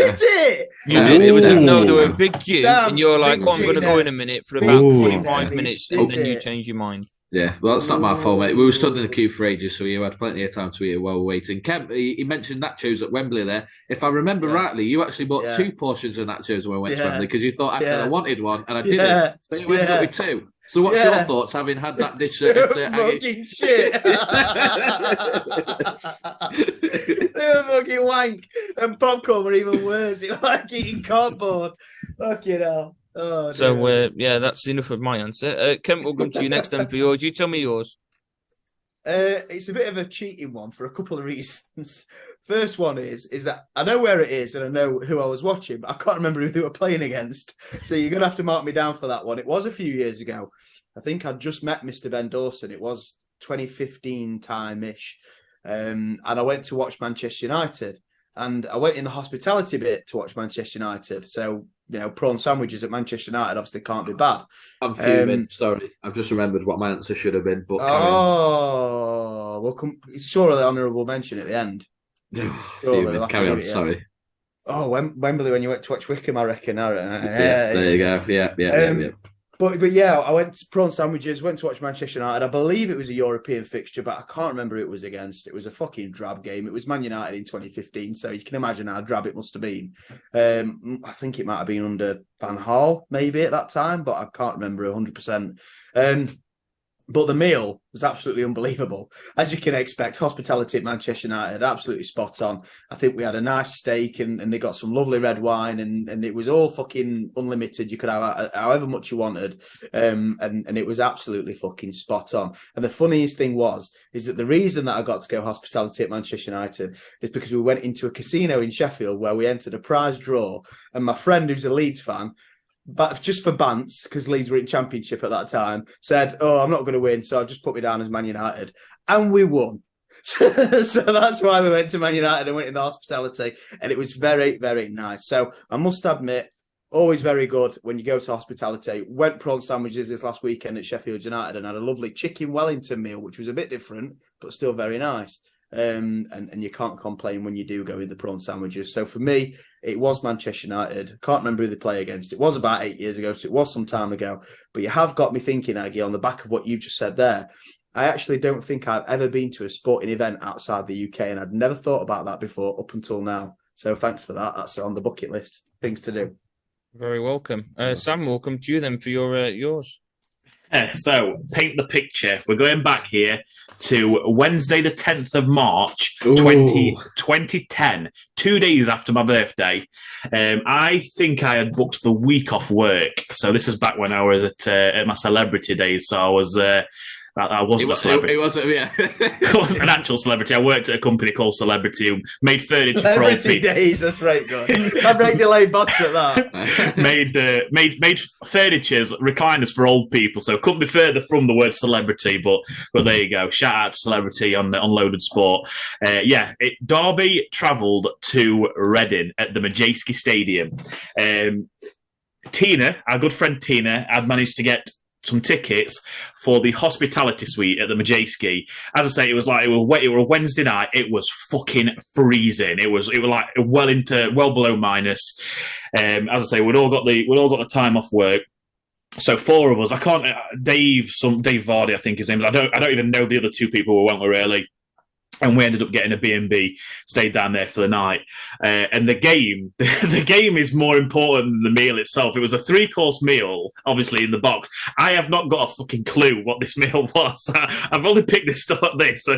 You did. It was there were a big queue, and you're like, "Oh, I'm going to go in a minute for about 45 minutes," and then you change your mind. Yeah, well, that's not my fault, mate. We were stood in the queue for ages, so you had plenty of time to eat while we were waiting. Kemp, he mentioned nachos at Wembley there. If I remember rightly, you actually bought 2 portions of nachos when we went to Wembley because you thought I said I wanted one and I didn't. So you ended up with 2. So what's your thoughts having had that dish at fucking shit. They were fucking wank. And popcorn were even worse. It was like eating cardboard. Fucking hell. Oh, so that's enough of my answer. Kemp, we'll come to you next then for yours. You tell me yours. It's a bit of a cheating one for a couple of reasons. First one is that I know where it is and I know who I was watching, but I can't remember who they were playing against. So you're going to have to mark me down for that one. It was a few years ago. I think I'd just met Mr. Ben Dawson. It was 2015 time-ish. And I went to watch Manchester United. And I went in the hospitality bit to watch Manchester United. So, prawn sandwiches at Manchester United obviously can't be bad. I'm fuming. Sorry. I've just remembered what my answer should have been. But surely the honourable mention at the end. Carry on, sorry. Oh, Wembley when you went to watch Wickham, I reckon. There you go. Yeah. But yeah, I went to prawn sandwiches, went to watch Manchester United. I believe it was a European fixture, but I can't remember who it was against. It was a fucking drab game. It was Man United in 2015, so you can imagine how drab it must have been. I think it might have been under Van Gaal, maybe at that time, but I can't remember 100%. But the meal was absolutely unbelievable. As you can expect, hospitality at Manchester United, absolutely spot on. I think we had a nice steak and they got some lovely red wine and it was all fucking unlimited. You could have however much you wanted. And it was absolutely fucking spot on. And the funniest thing is that the reason that I got to go hospitality at Manchester United is because we went into a casino in Sheffield where we entered a prize draw. And my friend, who's a Leeds fan, but just for bants, because Leeds were in Championship at that time, said, I'm not going to win, so I've just put me down as Man United. And we won. So that's why we went to Man United and went in the hospitality. And it was very, very nice. So I must admit, always very good when you go to hospitality. Went prawn sandwiches this last weekend at Sheffield United and had a lovely chicken Wellington meal, which was a bit different, but still very nice. And you can't complain when you do go in the prawn sandwiches. So for me, it was Manchester United. Can't remember who they play against. It was about 8 years ago, so it was some time ago. But you have got me thinking, Aggy, on the back of what you just said there. I actually don't think I've ever been to a sporting event outside the UK, and I'd never thought about that before up until now. So thanks for that. That's on the bucket list. Things to do. Very welcome. Sam, welcome to you then for yours. So, paint the picture. We're going back here to Wednesday, the 10th of March, 2010, 2 days after my birthday. I think I had booked the week off work. So this is back when I was at my celebrity days. So I was I wasn't a celebrity. It wasn't, yeah. I wasn't an actual celebrity. I worked at a company called Celebrity who made furniture for old Celebrity people. days, that's right, good. I break delayed boss at that. made furnitures, recliners for old people. So couldn't be further from the word celebrity, but there you go. Shout out to Celebrity on Loaded Sport. Derby travelled to Reading at the Majewski Stadium. Tina, our good friend Tina, had managed to get some tickets for the hospitality suite at the Majewski. As I say, it was a Wednesday night. It was fucking freezing. It was like well below minus. As I say, we'd all got the time off work. So four of us. I can't. Dave Vardy, I think his name is. I don't even know the other two people who went with really. And we ended up getting a B&B, stayed down there for the night. And the game is more important than the meal itself. It was a 3-course meal, obviously, in the box. I have not got a fucking clue what this meal was. I've only picked this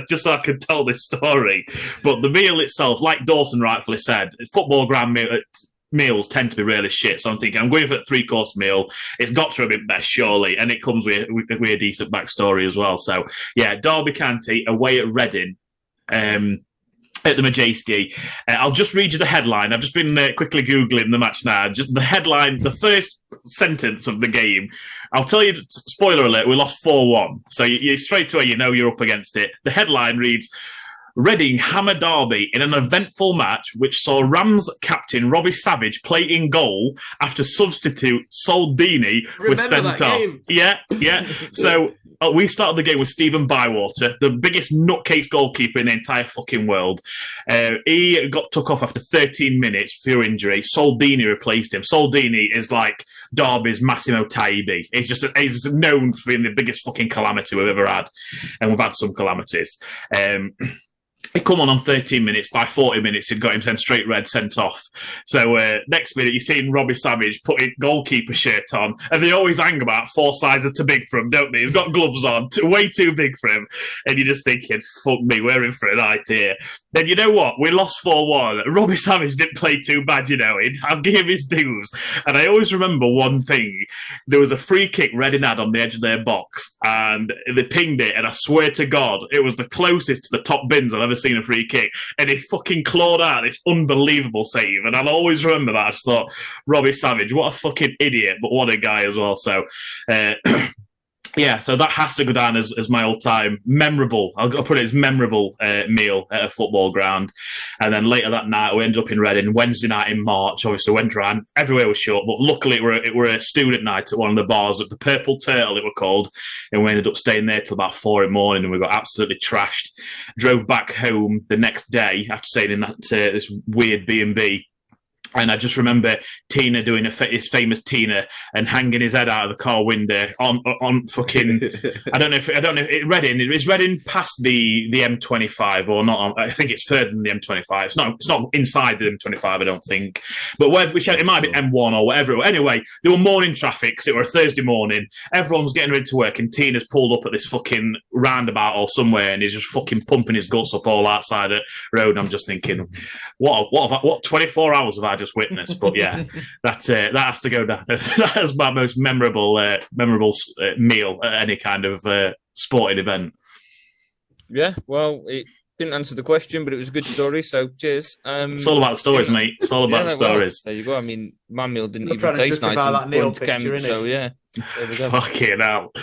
just so I could tell this story. But the meal itself, like Dawson rightfully said, football ground meals tend to be really shit. So I'm thinking, I'm going for a 3-course meal. It's got to have been best, surely. And it comes with a decent backstory as well. So, yeah, Derby County away at Reading. At the Majewski. I'll just read you the headline. I've just been quickly Googling the match now. Just the headline, the first sentence of the game. I'll tell you, spoiler alert, we lost 4-1. So you straight away, you know you're up against it. The headline reads, Reading hammer Derby in an eventful match which saw Rams captain Robbie Savage play in goal after substitute Soldini was sent off. Yeah. So we started the game with Stephen Bywater, the biggest nutcase goalkeeper in the entire fucking world. He got took off after 13 minutes through injury. Soldini replaced him. Soldini is like Derby's Massimo Taibi. He's known for being the biggest fucking calamity we've ever had. And we've had some calamities. He come on 13 minutes. By 40 minutes, he'd got him sent straight red, sent off. So next minute, you're seeing Robbie Savage put his goalkeeper shirt on, and they always hang about 4 sizes too big for him, don't they? He's got gloves on, way too big for him. And you're just thinking, fuck me, we're in for a night here. Then you know what? We lost 4-1. Robbie Savage didn't play too bad, you know. I'll give him his dues. And I always remember one thing. There was a free kick Reading had on the edge of their box, and they pinged it, and I swear to God, it was the closest to the top bins I've ever seen a free kick, and he fucking clawed out this unbelievable save. And I'll always remember that. I just thought, Robbie Savage, what a fucking idiot, but what a guy as well. So yeah, so that has to go down as my all-time memorable, I'll put it as memorable meal at a football ground. And then later that night, we ended up in Reading, Wednesday night in March. Obviously went around, everywhere was shut, but luckily it were a student night at one of the bars, at the Purple Turtle it were called, and we ended up staying there till about 4 a.m, and we got absolutely trashed. Drove back home the next day after staying in that this weird B&B. And I just remember Tina doing his famous Tina and hanging his head out of the car window on fucking. I don't know if Reading is Reading past the M25 or not. I think it's further than the M25. It's not inside the M25. I don't think, but it might be M1 or whatever. Anyway, there were morning traffics. It were a Thursday morning. Everyone's getting ready to work, and Tina's pulled up at this fucking roundabout or somewhere, and he's just fucking pumping his guts up all outside the road. And I'm just thinking, what 24 hours have I just witnessed? But yeah, that has to go down. That is my most memorable meal at any kind of sporting event. Yeah, well, it didn't answer the question, but it was a good story. So cheers. It's all about the stories, mate. It's all about the stories. Well, there you go. I mean, my meal didn't even taste nice. That Neil picture, Kemp, so yeah, there we go. Fucking hell.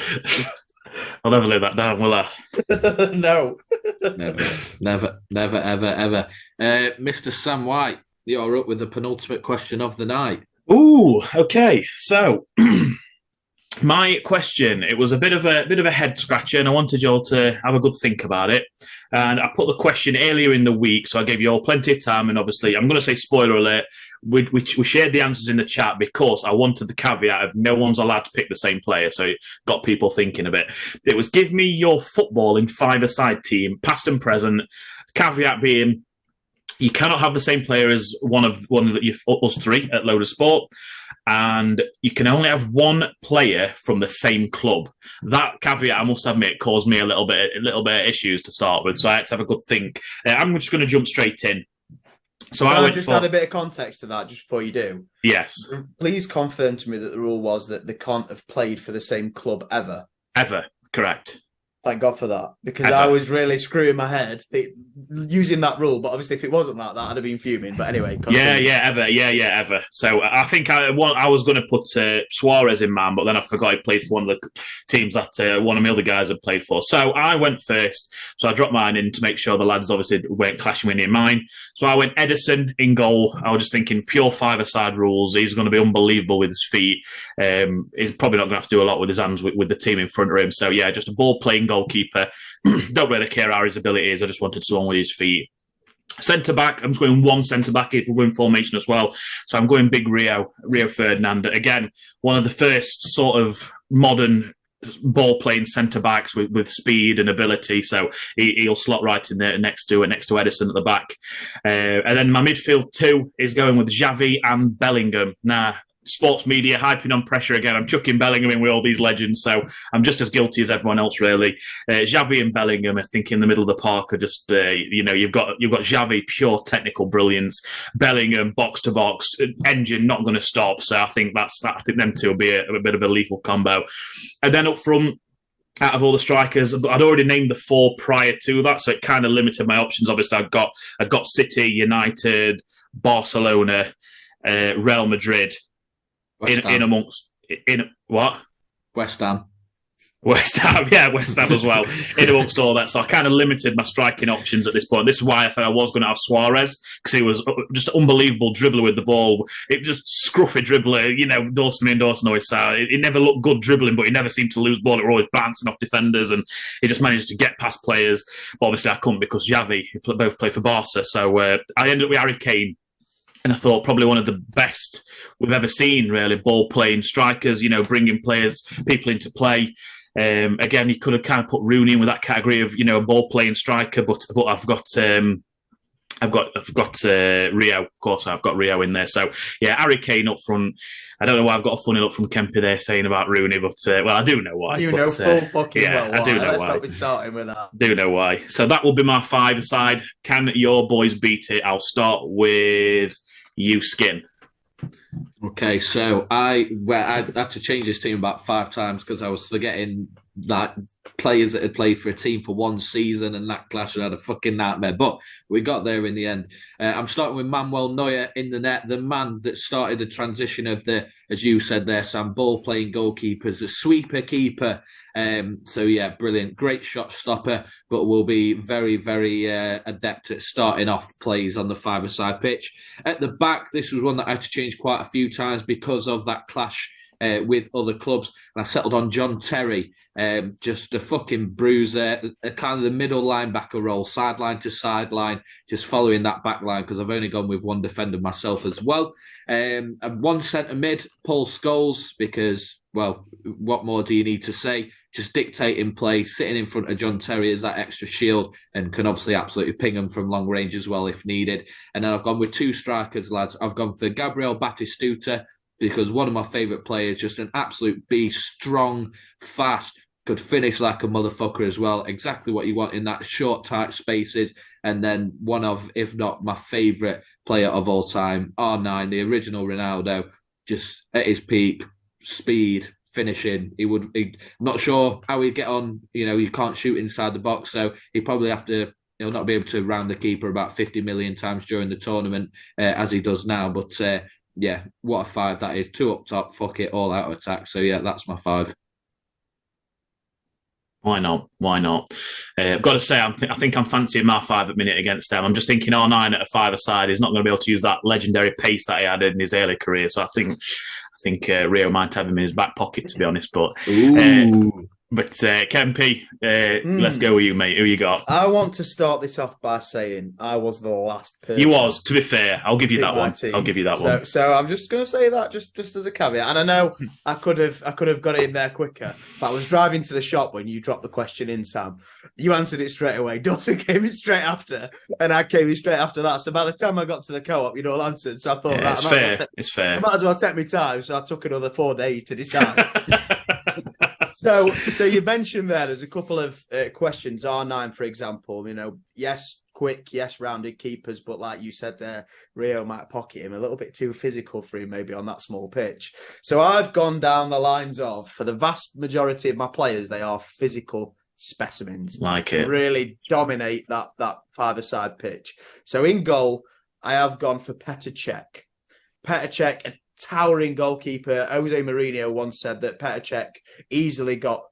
I'll never live that down, will I? No. Never, ever. Mr. Sam White, you're up with the penultimate question of the night. Ooh, okay. So, my question, it was a bit of a head scratcher, and I wanted you all to have a good think about it. And I put the question earlier in the week, so I gave you all plenty of time. And obviously, I'm going to say spoiler alert. We shared the answers in the chat because I wanted the caveat of no one's allowed to pick the same player. So it got people thinking a bit. It was give me your football in five-a-side team, past and present. Caveat being, you cannot have the same player as one of us three at Loaded Sport, and you can only have one player from the same club. That caveat, I must admit, caused me a little bit of issues to start with, so I had to have a good think. I'm just going to jump straight in. So I just add a bit of context to that just before you do. Yes. Please confirm to me that the rule was that they can't have played for the same club ever. Ever, correct. Thank God for that, because I was really screwing my head using that rule. But obviously, if it wasn't that, I'd have been fuming. But anyway, continue. Ever. So I think I was going to put Suarez in man, but then I forgot he played for one of the teams that one of my other guys had played for. So I went first. So I dropped mine in to make sure the lads obviously weren't clashing with mine. So I went Edison in goal. I was just thinking pure five-a-side rules. He's going to be unbelievable with his feet. He's probably not going to have to do a lot with his hands with the team in front of him. So yeah, just a ball-playing goalkeeper. Don't really care how his ability is. I just wanted someone with his feet. Centre back, I'm just going one centre back. We're in formation as well, so I'm going big Rio Ferdinand. Again, one of the first sort of modern ball playing centre backs with speed and ability. So he'll slot right in there next to Edison at the back. And then my midfield two is going with Xavi and Bellingham. Now, sports media hyping on pressure again. I'm chucking Bellingham in with all these legends, so I'm just as guilty as everyone else, really. Xavi and Bellingham, I think, in the middle of the park are just, you've got Xavi, pure technical brilliance. Bellingham, box to box, engine not going to stop. So I think them two will be a bit of a lethal combo. And then up front, out of all the strikers, I'd already named the four prior to that, so it kind of limited my options. Obviously, I've got City, United, Barcelona, Real Madrid. In what? West Ham. West Ham as well. In amongst all that, so I kind of limited my striking options at this point. This is why I said I was going to have Suarez, because he was just an unbelievable dribbler with the ball. It just scruffy dribbler, Dawson always said. He never looked good dribbling, but he never seemed to lose ball. It were always bouncing off defenders, and he just managed to get past players. But obviously, I couldn't because Xavi, who both play for Barca. So I ended up with Harry Kane. And I thought probably one of the best we've ever seen, really, ball-playing strikers, bringing people into play. Again, you could have kind of put Rooney in with that category of, a ball-playing striker, but I've got Rio, of course. I've got Rio in there. So yeah, Harry Kane up front. I don't know why I've got a funny look from Kemp there saying about Rooney, but I do know why. Full fucking well why. I do know Let's why. not be starting with that. Do know why. So that will be my five-a-side. Can your boys beat it? I'll start with you, Skin. Okay, so I had to change this team about 5 times because I was forgetting that players that had played for a team for one season, and that clash had a fucking nightmare. But we got there in the end. I'm starting with Manuel Neuer in the net, the man that started the transition of the, as you said there, Sam, ball-playing goalkeepers, the sweeper keeper. So yeah, brilliant, great shot stopper, but will be very, very adept at starting off plays on the five-a-side pitch. At the back, this was one that I had to change quite a few times because of that clash with other clubs, and I settled on John Terry, just a fucking bruiser, kind of the middle linebacker role, sideline to sideline, just following that back line, because I've only gone with one defender myself as well. And one centre mid, Paul Scholes, because, well, what more do you need to say? Just dictating play, sitting in front of John Terry as that extra shield, and can obviously absolutely ping him from long range as well if needed. And then I've gone with 2 strikers, lads. I've gone for Gabriel Batistuta, because one of my favourite players, just an absolute beast, strong, fast, could finish like a motherfucker as well. Exactly what you want in that short, tight spaces. And then one of, if not my favourite player of all time, R9, the original Ronaldo, just at his peak, speed, finishing. I'm not sure how he'd get on. You can't shoot inside the box, so he'd probably have to, he'll not be able to round the keeper about 50 million times during the tournament as he does now. But yeah, what a 5 that is. 2 up top, fuck it, all out attack. So yeah, that's my 5. Why not? I've got to say, I think I'm fancying my 5 at minute against them. I'm just thinking R9 at a 5-a-side is not going to be able to use that legendary pace that he had in his early career. So I think Rio might have him in his back pocket, to be honest. But Kempy, let's go with you, mate. Who you got? I want to start this off by saying I was the last person. You was, to be fair. I'll give you that one. I'll give you that one. So I'm just going to say that just as a caveat. And I know I could have got it in there quicker, but I was driving to the shop when you dropped the question in, Sam. You answered it straight away. Dawson came in straight after, and I came in straight after that. So by the time I got to the co-op, you'd all answered. So I thought, it's fair. I might as well take my time. So I took another 4 days to decide. So you mentioned there's a couple of questions. R9, for example, yes, quick, yes, rounded keepers, but like you said there, Rio might pocket him a little bit too physical for him, maybe on that small pitch. So I've gone down the lines of, for the vast majority of my players, they are physical specimens. Like it. Really dominate that five-a-side pitch. So in goal, I have gone for Petr Cech. Petr Cech, a towering goalkeeper. Jose Mourinho once said that Petr Cech easily got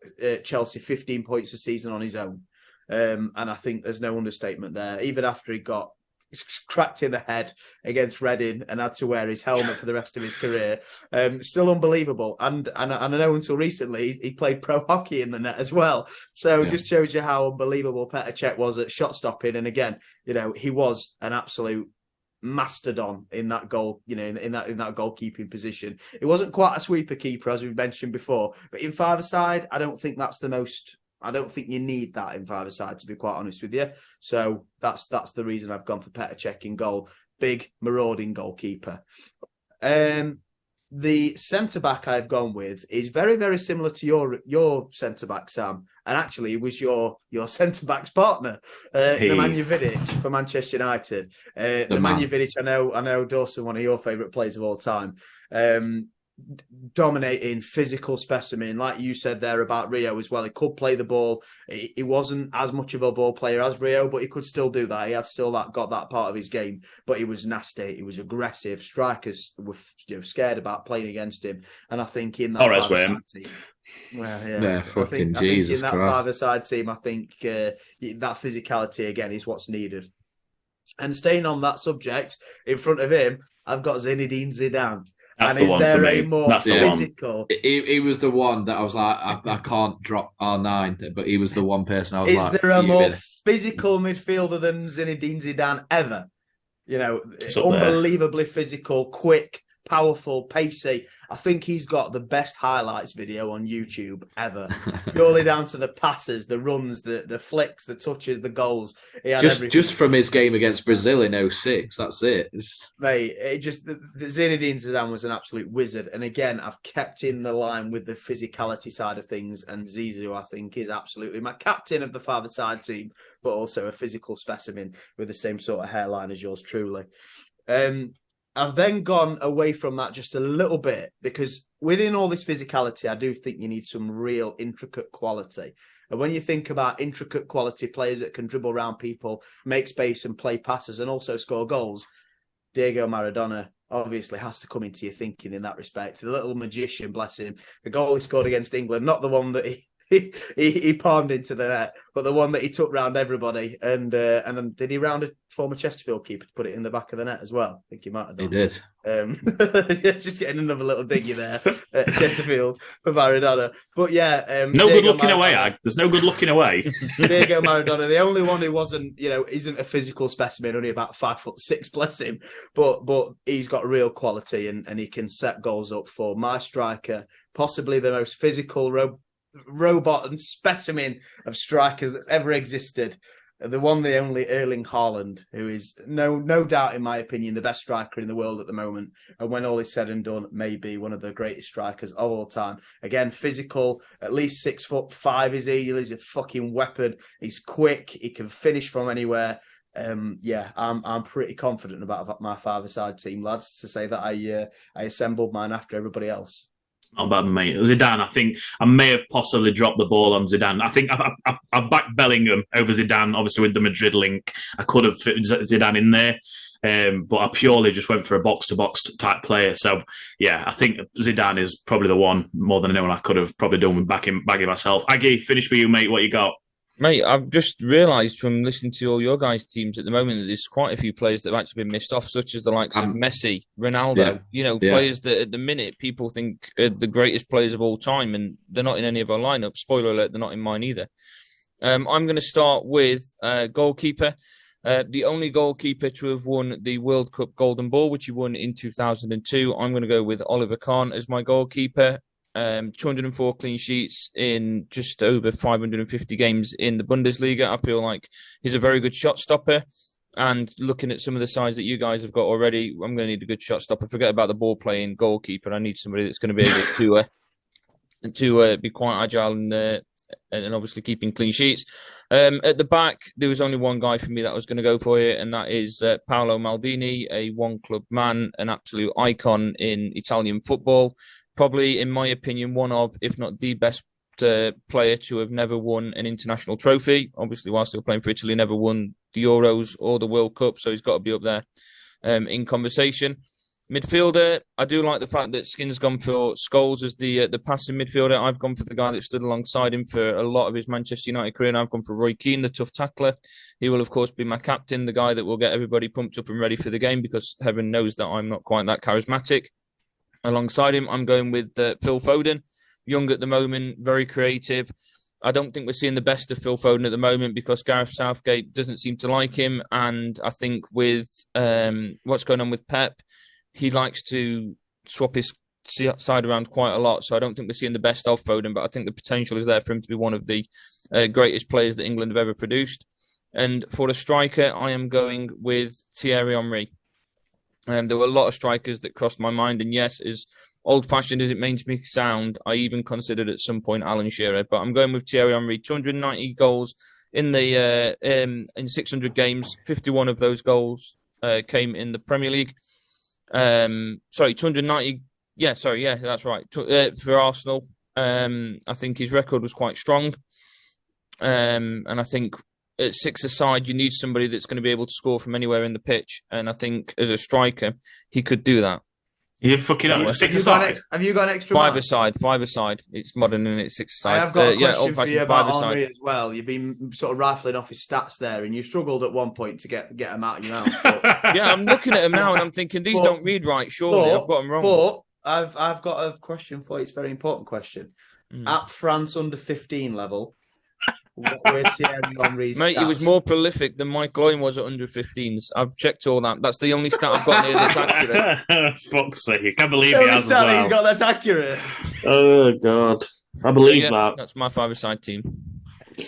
Chelsea 15 points a season on his own. And I think there's no understatement there. Even after he got cracked in the head against Reading and had to wear his helmet for the rest of his career, still unbelievable. And I know until recently he played pro hockey in the net as well. So it just shows you how unbelievable Petr Cech was at shot stopping. And again, he was an absolute mastodon in that goal, in that goalkeeping position. It wasn't quite a sweeper keeper, as we've mentioned before, but in five-a-side, I don't think you need that in five-a-side, to be quite honest with you. So that's the reason I've gone for Petr Cech in goal. Big, marauding goalkeeper. The centre-back I've gone with is very, very similar to your centre-back, Sam. And actually, it was your centre-back's partner, Nemanja Vidic for Manchester United. Nemanja Vidic, I know, Dawson, one of your favourite players of all time. Dominating, physical specimen, like you said there about Rio as well. He could play the ball. He wasn't as much of a ball player as Rio, but he could still do that. He had still got that part of his game, but he was nasty. He was aggressive. Strikers were scared about playing against him, and I think in that five-a-side team, fucking Jesus Christ, in that five-a-side team, I think that physicality again is what's needed. And staying on that subject, in front of him, I've got Zinedine Zidane. That's and the one for me. That's the physical? He was the one that I was like, I can't drop R9, but he was the one person I was like. Is there a more physical midfielder than Zinedine Zidane ever? Unbelievably physical, quick, powerful, pacey. I think he's got the best highlights video on YouTube ever. Purely down to the passes, the runs, the flicks, the touches, the goals. He had just from his game against Brazil in 2006, that's it. Mate, Zinedine Zidane was an absolute wizard. And again, I've kept in the line with the physicality side of things. And Zizou, I think, is absolutely my captain of the five-a-side team, but also a physical specimen with the same sort of hairline as yours truly. I've then gone away from that just a little bit because within all this physicality, I do think you need some real intricate quality. And when you think about intricate quality players that can dribble around people, make space and play passes and also score goals, Diego Maradona obviously has to come into your thinking in that respect. The little magician, bless him, the goal he scored against England, not the one that he palmed into the net, but the one that he took round everybody. And did he round a former Chesterfield keeper to put it in the back of the net as well? I think he might have done. He did. Just getting another little diggy there at Chesterfield for Maradona. But no good looking away, Ag. There's no good looking away. Diego Maradona, the only one who isn't a physical specimen, only about 5'6", bless him. But he's got real quality and he can set goals up for my striker, possibly the most physical robot and specimen of strikers that's ever existed. The one, the only Erling Haaland, who is no doubt, in my opinion, the best striker in the world at the moment. And when all is said and done, maybe one of the greatest strikers of all time. Again, physical, at least 6'5" is he. He's a fucking weapon. He's quick. He can finish from anywhere. I'm pretty confident about my five-a-side team, lads, to say that I assembled mine after everybody else. Not bad, mate. Zidane, I think I may have possibly dropped the ball on Zidane. I think I backed Bellingham over Zidane, obviously with the Madrid link. I could have fit Zidane in there, but I purely just went for a box-to-box type player. So, yeah, I think Zidane is probably the one more than anyone I could have probably done with bagging myself. Aggy, finish for you, mate. What you got? Mate, I've just realised from listening to all your guys' teams at the moment that there's quite a few players that have actually been missed off, such as the likes of Messi, Ronaldo, players that at the minute people think are the greatest players of all time, and they're not in any of our lineup. Spoiler alert, they're not in mine either. I'm going to start with goalkeeper. The only goalkeeper to have won the World Cup Golden Ball, which he won in 2002. I'm going to go with Oliver Kahn as my goalkeeper. 204 clean sheets in just over 550 games in the Bundesliga. I feel like he's a very good shot stopper. And looking at some of the sides that you guys have got already, I'm going to need a good shot stopper. Forget about the ball playing goalkeeper. I need somebody that's going to be able to be quite agile and obviously keeping clean sheets. At the back, there was only one guy for me that I was going to go for it, and that is Paolo Maldini, a one-club man, an absolute icon in Italian football. Probably, in my opinion, one of, if not the best player to have never won an international trophy. Obviously, while still playing for Italy, never won the Euros or the World Cup, so he's got to be up there in conversation. Midfielder, I do like the fact that Skin's gone for Scholes as the passing midfielder. I've gone for the guy that stood alongside him for a lot of his Manchester United career, and I've gone for Roy Keane, the tough tackler. He will, of course, be my captain, the guy that will get everybody pumped up and ready for the game, because heaven knows that I'm not quite that charismatic. Alongside him, I'm going with Phil Foden. Young at the moment, very creative. I don't think we're seeing the best of Phil Foden at the moment because Gareth Southgate doesn't seem to like him. And I think with what's going on with Pep, he likes to swap his side around quite a lot. So I don't think we're seeing the best of Foden, but I think the potential is there for him to be one of the greatest players that England have ever produced. And for a striker, I am going with Thierry Henry. There were a lot of strikers that crossed my mind. And yes, as old-fashioned as it makes me sound, I even considered at some point Alan Shearer. But I'm going with Thierry Henry. 290 goals in 600 games. 51 of those goals came in the Premier League. 290. Yeah, that's right. For Arsenal, I think his record was quite strong. And I think at six-a-side, you need somebody that's going to be able to score from anywhere in the pitch. And I think as a striker, he could do that. You're fucking up. Six-a-side. Have you got an extra Five-a-side. It's modern and it's six-a-side. I have got a question for you about Henry as well. You've been sort of rifling off his stats there, and you struggled at one point to get them out of your mouth. But... yeah, I'm looking at them now, and I'm thinking, these don't read right, surely. I've got them wrong. But I've got a question for you. It's a very important question. At France under-15 level, what were Thierry Henry's Mate, stats? he was more prolific than Michael Owen was at under-15s. I've checked all that. That's the only stat I've got here that's accurate. Fuck's sake, I can't believe he has as well. He's got that's accurate. Oh, God. I believe that. That's my five-a-side team.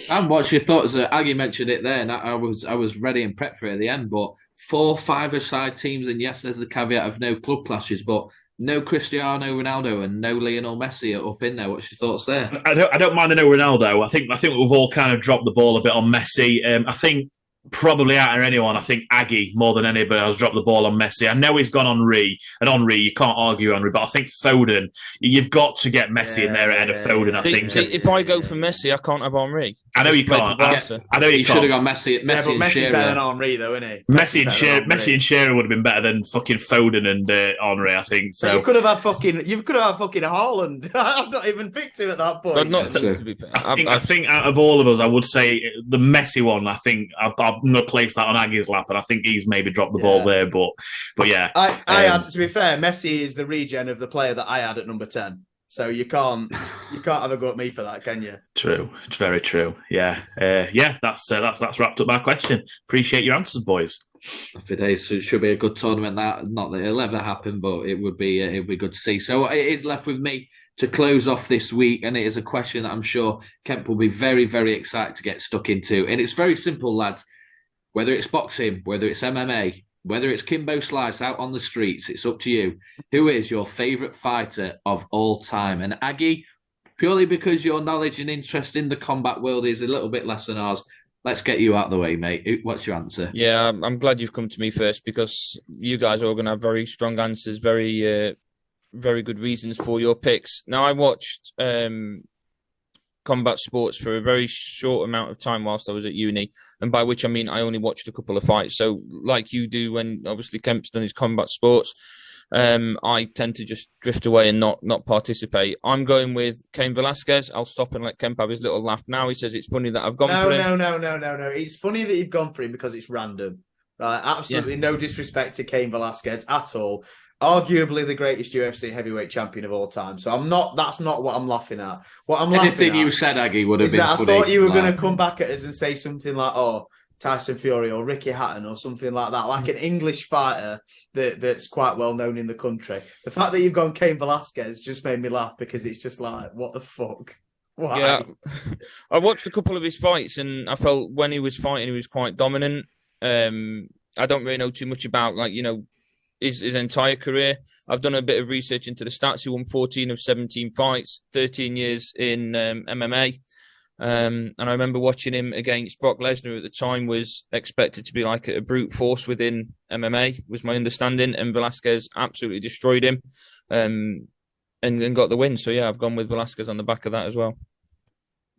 And what's your thoughts? Aggy mentioned it there, and I was ready and prepped for it at the end, but 4 five-a-side teams, and yes, there's the caveat of no club clashes, but no Cristiano Ronaldo and no Lionel Messi are up in there. What's your thoughts there? I don't mind the no Ronaldo. I think we've all kind of dropped the ball a bit on Messi. I think probably out of anyone, I think Aggy more than anybody has dropped the ball on Messi. I know he's gone Henry, and Henry, you can't argue Henry, but I think Foden, you've got to get Messi in there ahead of Foden, I think. If I go for Messi, I can't have Henry. I know you can't. I know you should have got Messi. But Messi's better than Henry, though, isn't he? Messi and Shearer would have been better than fucking Foden and Henry, I think. So you could have had fucking Haaland. I've not even picked him at that point. I think out of all of us, I would say the Messi one. I think I'm going to place that on Aggy's lap, and I think he's maybe dropped the ball there. But yeah, I had, to be fair, Messi is the regen of the player that I had at number 10. So you can't have a go at me for that, can you? True, it's very true. Yeah, That's wrapped up my question. Appreciate your answers, boys. Happy days. So it should be a good tournament. Not that it'll ever happen, but it would be good to see. So it is left with me to close off this week, and it is a question that I'm sure Kemp will be very, very excited to get stuck into. And it's very simple, lads. Whether it's boxing, whether it's MMA, whether it's Kimbo Slice out on the streets, it's up to you. Who is your favourite fighter of all time? And Aggy, purely because your knowledge and interest in the combat world is a little bit less than ours, let's get you out of the way, mate. What's your answer? Yeah, I'm glad you've come to me first, because you guys are all going to have very strong answers, very good reasons for your picks. Now, I watched combat sports for a very short amount of time whilst I was at uni, and by which I mean I only watched a couple of fights. So like you do when obviously Kemp's done his combat sports, I tend to just drift away and not participate. I'm going with Cain Velasquez. I'll stop and let Kemp have his little laugh now. He says it's funny that I've gone for him. No. It's funny that you've gone for him because it's random. Right? Absolutely no disrespect to Cain Velasquez at all. Arguably the greatest UFC heavyweight champion of all time. So that's not what I'm laughing at. Anything you said, Aggy, would have been funny. I thought you were going to come back at us and say something like, Tyson Fury or Ricky Hatton or something like that, like an English fighter that's quite well known in the country. The fact that you've gone Cain Velasquez just made me laugh because it's just like, what the fuck? Why? Yeah, I watched a couple of his fights and I felt when he was fighting, he was quite dominant. I don't really know too much about, his entire career. I've done a bit of research into the stats. He won 14 of 17 fights, 13 years in MMA. And I remember watching him against Brock Lesnar at the time, was expected to be like a brute force within MMA, was my understanding. And Velasquez absolutely destroyed him and got the win. So, yeah, I've gone with Velasquez on the back of that as well.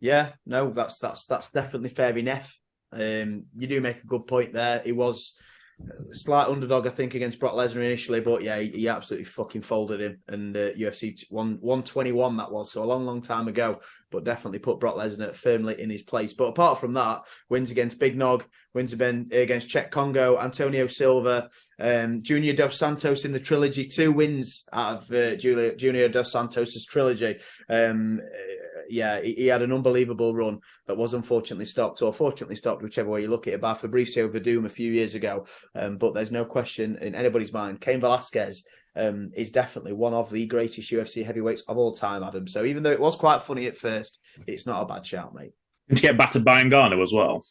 Yeah, no, that's definitely fair enough. You do make a good point there. It was a slight underdog, I think, against Brock Lesnar initially, but yeah, he absolutely fucking folded him. And UFC 121 that was, so a long, long time ago, but definitely put Brock Lesnar firmly in his place. But apart from that, wins against Big Nog, wins against Czech Congo, Antonio Silva, Junior Dos Santos in the trilogy, 2 wins out of Junior Dos Santos' trilogy. He had an unbelievable run that was unfortunately stopped, or fortunately stopped, whichever way you look at it, by Fabricio Verdum a few years ago. But there's no question in anybody's mind, Cain Velasquez is definitely one of the greatest UFC heavyweights of all time, Adam. So even though it was quite funny at first, it's not a bad shout, mate. And to get battered by Ngannou as well.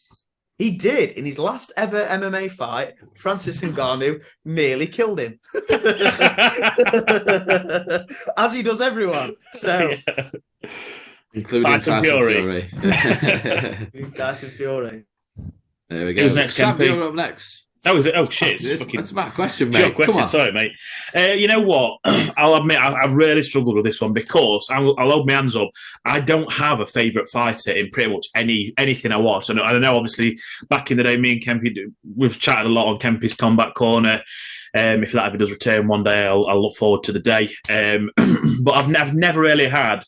He did. In his last ever MMA fight, Francis Ngannou nearly killed him. As he does everyone. So... Yeah. Including Tyson Fury. Tyson Fury. There we go. Who's next, Sam, Kempy? you're up next. Oh, is it? Oh, shit. That's my question, mate. Your question, sorry, mate. You know what? I'll admit I've really struggled with this one because I'll hold my hands up. I don't have a favourite fighter in pretty much anything I watch. And I know, obviously, back in the day, me and Kempy, we've chatted a lot on Kempy's Combat Corner. If that ever does return one day, I'll look forward to the day. But I've never really had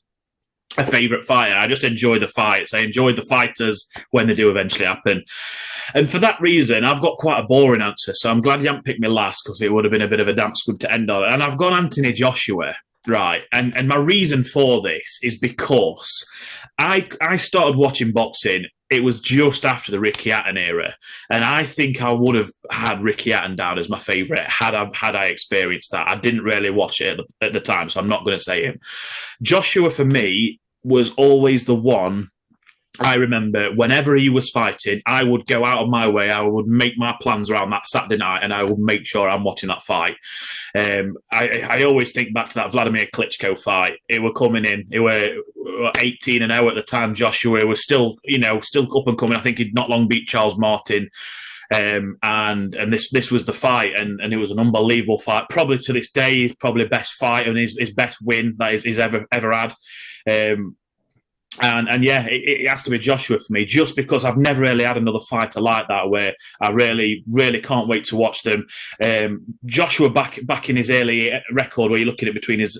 a favourite fighter. I just enjoy the fights. I enjoy the fighters when they do eventually happen. And for that reason, I've got quite a boring answer. So I'm glad you haven't picked me last, because it would have been a bit of a damp squib to end on. And I've gone Anthony Joshua, right? And my reason for this is because I started watching boxing. It was just after the Ricky Hatton era. And I think I would have had Ricky Hatton down as my favourite had I experienced that. I didn't really watch it at the time, so I'm not going to say him. Joshua, for me, was always the one. I remember whenever he was fighting, I would go out of my way. I would make my plans around that Saturday night, and I would make sure I'm watching that fight. I always think back to that Vladimir Klitschko fight. It were coming in. It were 18-0 at the time. Joshua was still up and coming. I think he'd not long beat Charles Martin. And this was the fight, and it was an unbelievable fight. Probably to this day, he's probably best fight and his best win that he's ever had. And yeah, it has to be Joshua for me, just because I've never really had another fighter like that where I really, really can't wait to watch them. Joshua back in his early record, where you're looking at between his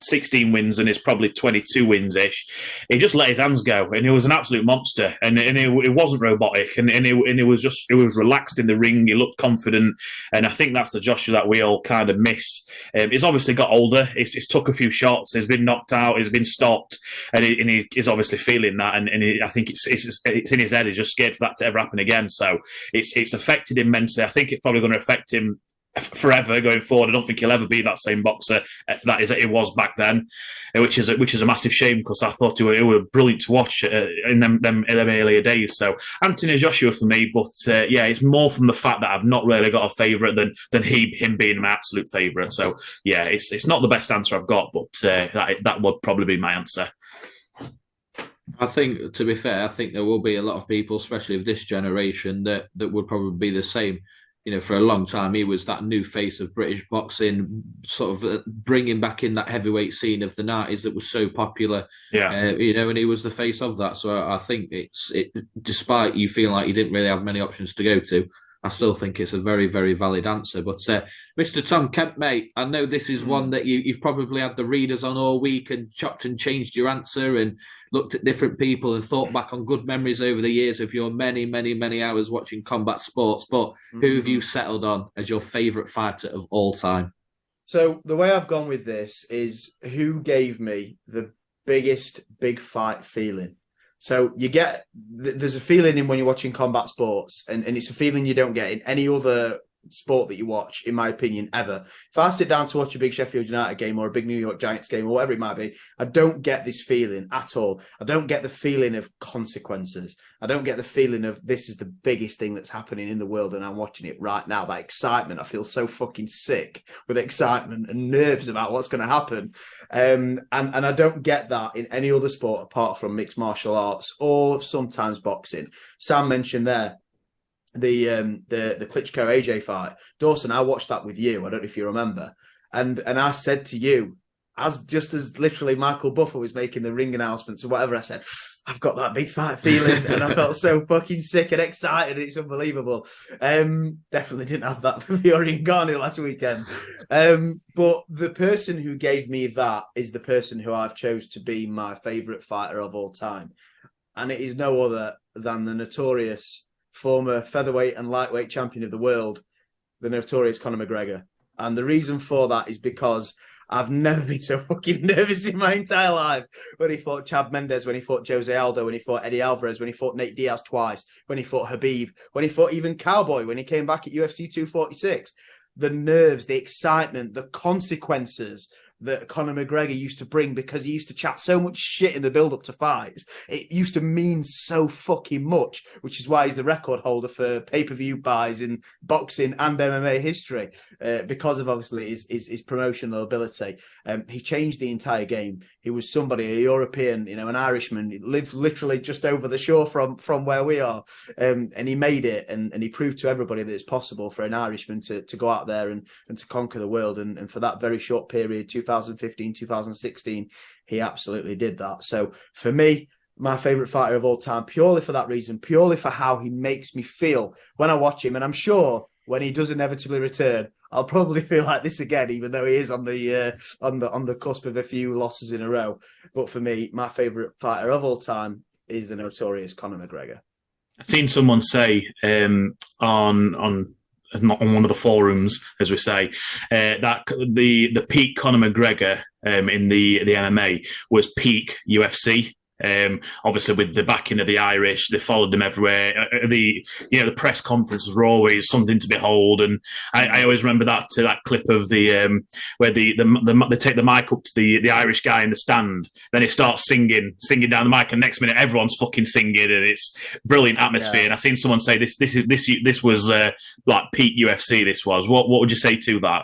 16 wins and his probably 22 wins-ish, he just let his hands go, and he was an absolute monster. And it wasn't robotic, and it was relaxed in the ring. He looked confident, and I think that's the Joshua that we all kind of miss. He's obviously got older. He's took a few shots. He's been knocked out. He's been stopped, and he is obviously feeling that, and I think it's in his head. He's just scared for that to ever happen again. So it's affected him mentally. I think it's probably going to affect him forever going forward. I don't think he'll ever be that same boxer that he was back then, which is a massive shame, because I thought it were brilliant to watch in them earlier days. So Anthony Joshua for me, but yeah, it's more from the fact that I've not really got a favourite than him being my absolute favourite. So yeah, it's not the best answer I've got, but that would probably be my answer. I think, to be fair, I think there will be a lot of people, especially of this generation, that would probably be the same. You know, for a long time, he was that new face of British boxing, sort of bringing back in that heavyweight scene of the 90s that was so popular. Yeah. And he was the face of that. So I think despite you feeling like you didn't really have many options to go to, I still think it's a very, very valid answer. But Mr. Tom Kemp, mate, I know this is one that you've probably had the readers on all week and chopped and changed your answer and looked at different people and thought back on good memories over the years of your many, many, many hours watching combat sports. But who have you settled on as your favourite fighter of all time? So the way I've gone with this is who gave me the biggest big fight feeling. So there's a feeling in when you're watching combat sports, and it's a feeling you don't get in any other sport that you watch, in my opinion, ever. If I sit down to watch a big Sheffield United game or a big New York Giants game or whatever it might be, I don't get this feeling at all. I don't get the feeling of consequences. I don't get the feeling of this is the biggest thing that's happening in the world and I'm watching it right now. That excitement, I feel so fucking sick with excitement and nerves about what's going to happen. And I don't get that in any other sport apart from mixed martial arts or sometimes boxing. Sam mentioned there the Klitschko AJ fight. Dawson, I watched that with you. I don't know if you remember. And I said to you, as literally Michael Buffer was making the ring announcements or whatever, I said, I've got that big fight feeling, and I felt so fucking sick and excited. It's unbelievable. Definitely didn't have that for Fury and Ngannou last weekend. But the person who gave me that is the person who I've chose to be my favourite fighter of all time. And it is no other than the notorious former featherweight and lightweight champion of the world, the notorious Conor McGregor. And the reason for that is because I've never been so fucking nervous in my entire life. When he fought Chad Mendes, when he fought Jose Aldo, when he fought Eddie Alvarez, when he fought Nate Diaz twice, when he fought Habib, when he fought even Cowboy, when he came back at UFC 246. The nerves, the excitement, the consequences that Conor McGregor used to bring, because he used to chat so much shit in the build-up to fights. It used to mean so fucking much, which is why he's the record holder for pay-per-view buys in boxing and MMA history, because of obviously his promotional ability. He changed the entire game. He was somebody, a European, an Irishman. He lived literally just over the shore from where we are, and he made it, and he proved to everybody that it's possible for an Irishman to go out there and to conquer the world. And for that very short period, 2015, 2016, he absolutely did that. So for me, my favourite fighter of all time, purely for that reason, purely for how he makes me feel when I watch him. And I'm sure when he does inevitably return, I'll probably feel like this again, even though he is on the cusp of a few losses in a row. But for me, my favourite fighter of all time is the notorious Conor McGregor. I've seen someone say on one of the forums, as we say, that the peak Conor McGregor in the MMA was peak UFC. Obviously, with the backing of the Irish, they followed him everywhere. The press conferences were always something to behold, and I always remember that clip of the where they take the mic up to the Irish guy in the stand, then he starts singing down the mic, and next minute everyone's fucking singing, and it's brilliant atmosphere. Yeah. And I've seen someone say this was like peak UFC. This was what would you say to that?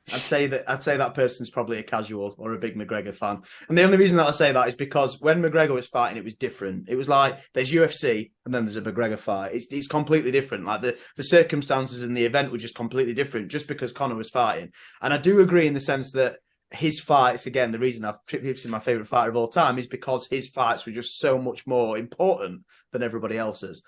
I'd say that person's probably a casual or a big McGregor fan. And the only reason that I say that is because when McGregor was fighting, it was different. It was like there's UFC and then there's a McGregor fight. It's completely different. Like the circumstances in the event were just completely different just because Conor was fighting. And I do agree in the sense that his fights, again, the reason I've picked him my favourite fighter of all time is because his fights were just so much more important than everybody else's.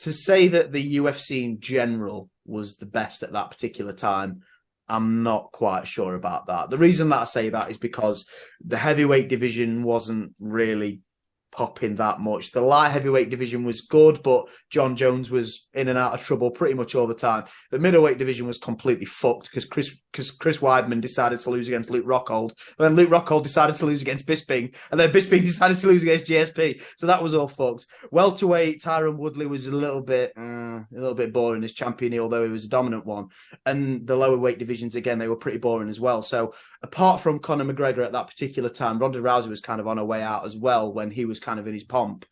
To say that the UFC in general was the best at that particular time, I'm not quite sure about that. The reason that I say that is because the heavyweight division wasn't really popping that much. The light heavyweight division was good, but John Jones was in and out of trouble pretty much all the time. The middleweight division was completely fucked because Chris Weidman decided to lose against Luke Rockhold, and then Luke Rockhold decided to lose against Bisping, and then Bisping decided to lose against GSP. So that was all fucked. Welterweight, Tyron Woodley was a little bit boring as champion, although he was a dominant one. And the lower weight divisions, again, they were pretty boring as well. So apart from Conor McGregor at that particular time, Ronda Rousey was kind of on her way out as well when he was kind of in his pomp.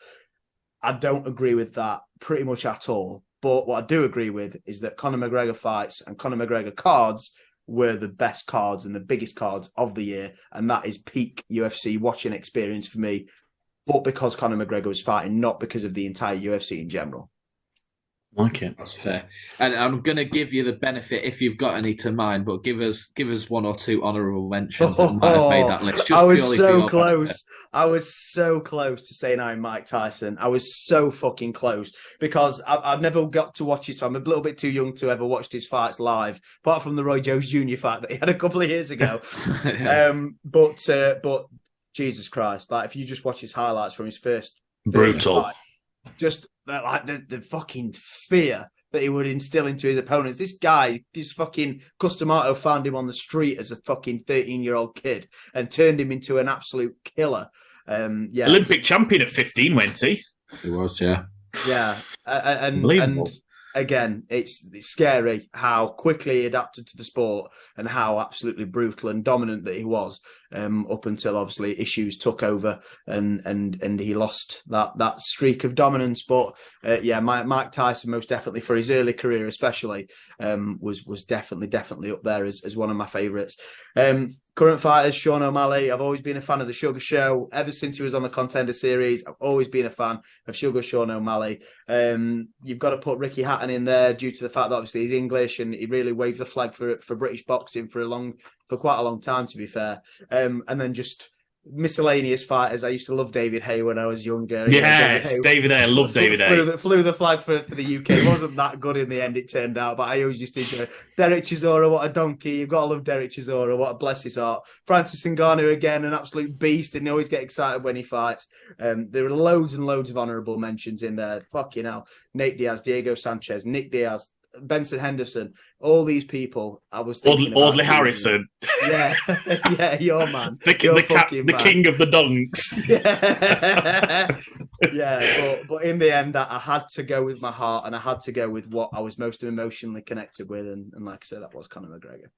I don't agree with that pretty much at all. But what I do agree with is that Conor McGregor fights and Conor McGregor cards were the best cards and the biggest cards of the year. And that is peak UFC watching experience for me. But because Conor McGregor was fighting, not because of the entire UFC in general. Like it. That's fair. And I'm going to give you the benefit if you've got any to mind, but give us one or two honourable mentions that might have made that list. I was so close. Benefit. I was so close to saying I'm Mike Tyson. I was so fucking close because I've never got to watch his fight. I'm a little bit too young to ever watch his fights live, apart from the Roy Jones Jr. fight that he had a couple of years ago. Yeah. But Jesus Christ, like if you just watch his highlights from his first brutal fight, just like the fucking fear that he would instill into his opponents. This guy, this fucking Customato found him on the street as a fucking 13-year-old kid and turned him into an absolute killer. Yeah, Olympic champion at 15, wasn't he? He was, yeah. Yeah, and again, it's scary how quickly he adapted to the sport and how absolutely brutal and dominant that he was up until obviously issues took over and he lost that streak of dominance. But yeah, Mike Tyson most definitely for his early career especially was definitely up there as one of my favourites. Current fighters, Sean O'Malley. I've always been a fan of the Sugar Show. Ever since he was on the Contender Series, I've always been a fan of Sean O'Malley. You've got to put Ricky Hatton in there due to the fact that obviously he's English and he really waved the flag for British boxing for quite a long time, to be fair. And then just miscellaneous fighters. I used to love David Hay when I was younger. Yes, David Hay. I love David Hay. Flew the flag for the UK. It wasn't that good in the end, it turned out, but I always used to enjoy Derek Chisora. What a donkey. You've got to love Derek Chisora. What a bless his heart. Francis Ngannou, again, an absolute beast, and you always get excited when he fights. There are loads and loads of honourable mentions in there. Fucking hell. Nate Diaz, Diego Sanchez, Nick Diaz, Benson Henderson, all these people. I was thinking Audley Harrison. Yeah, yeah, your man. The king of the dunks. Yeah, but in the end, I had to go with my heart, and I had to go with what I was most emotionally connected with, and like I said, that was Conor McGregor.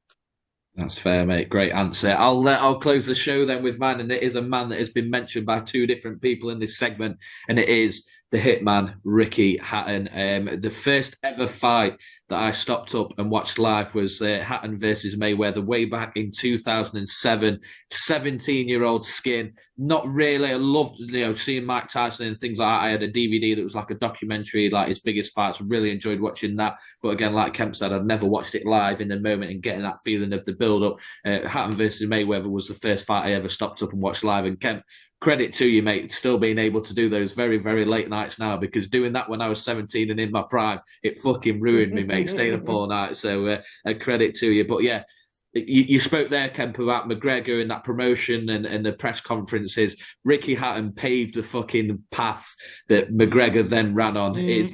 That's fair, mate. Great answer. I'll close the show then with mine, and it is a man that has been mentioned by two different people in this segment, and it is the hitman, Ricky Hatton. The first ever fight that I stopped up and watched live was Hatton versus Mayweather way back in 2007. 17-year-old skin. Not really. I loved seeing Mike Tyson and things like that. I had a DVD that was like a documentary, like his biggest fights. Really enjoyed watching that. But again, like Kemp said, I'd never watched it live in the moment and getting that feeling of the build-up. Hatton versus Mayweather was the first fight I ever stopped up and watched live. And Kemp, credit to you, mate, still being able to do those very, very late nights now, because doing that when I was 17 and in my prime, it fucking ruined me, mate, staying up all night. So a credit to you. But yeah, you spoke there, Kemp, about McGregor and that promotion and the press conferences. Ricky Hatton paved the fucking paths that McGregor then ran on. He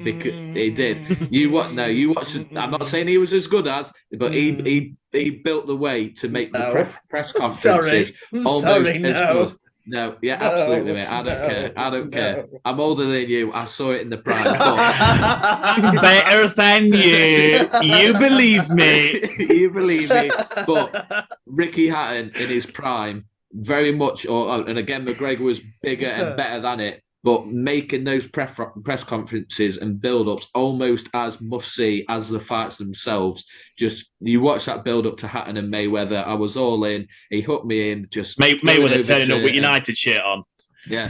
did. You watched. I'm not saying he was as good as, but he built the way to make the press conferences almost as good. No, yeah, absolutely, mate. I don't care. I'm older than you. I saw it in the prime. I'm better than you. You believe me. You believe me. But Ricky Hatton in his prime, very much, and again, McGregor was bigger and better than it. But making those press conferences and build-ups almost as must-see as the fights themselves. Just, you watch that build-up to Hatton and Mayweather. I was all in. He hooked me in. Just Mayweather turning up with United shirt on. Yeah.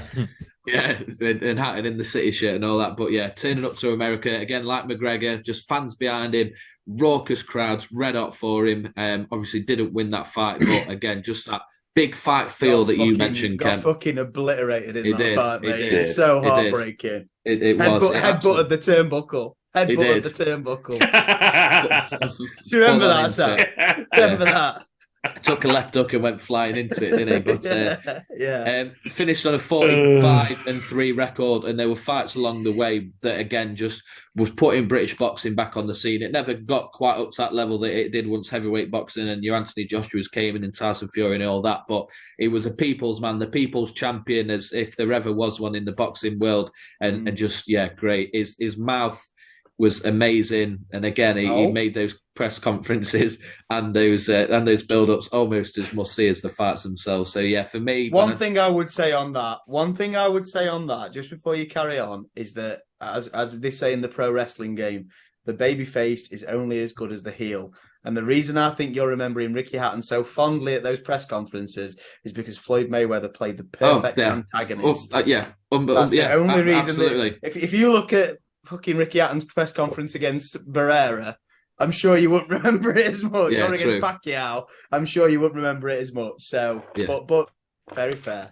Yeah, and Hatton in the City shirt and all that. But yeah, turning up to America, again, like McGregor, just fans behind him, raucous crowds, red hot for him. Obviously didn't win that fight, but again, just that big fight feel that you mentioned, Ken. Got fucking obliterated in that fight, mate. It's so heartbreaking. It was. Headbutted the turnbuckle. Headbutted the turnbuckle. Do you remember that, Sam? Remember that? Took a left hook and went flying into it, didn't he? But finished on a 45-3 record, and there were fights along the way that again just was putting British boxing back on the scene. It never got quite up to that level that it did once heavyweight boxing and your Anthony Joshua's came in and Tyson Fury and all that. But it was a people's man, the people's champion, as if there ever was one in the boxing world, and just great. His mouth was amazing, and again he made those press conferences and those build-ups almost as must-see as the fights themselves. So yeah, for me, one thing I would say on that, just before you carry on, is that as they say in the pro wrestling game, the babyface is only as good as the heel. And the reason I think you're remembering Ricky Hatton so fondly at those press conferences is because Floyd Mayweather played the perfect antagonist. That's the only reason. Absolutely. If you look at fucking Ricky Hatton's press conference against Barrera, I'm sure you wouldn't remember it as much. Or against Pacquiao, I'm sure you wouldn't remember it as much. So, but very fair.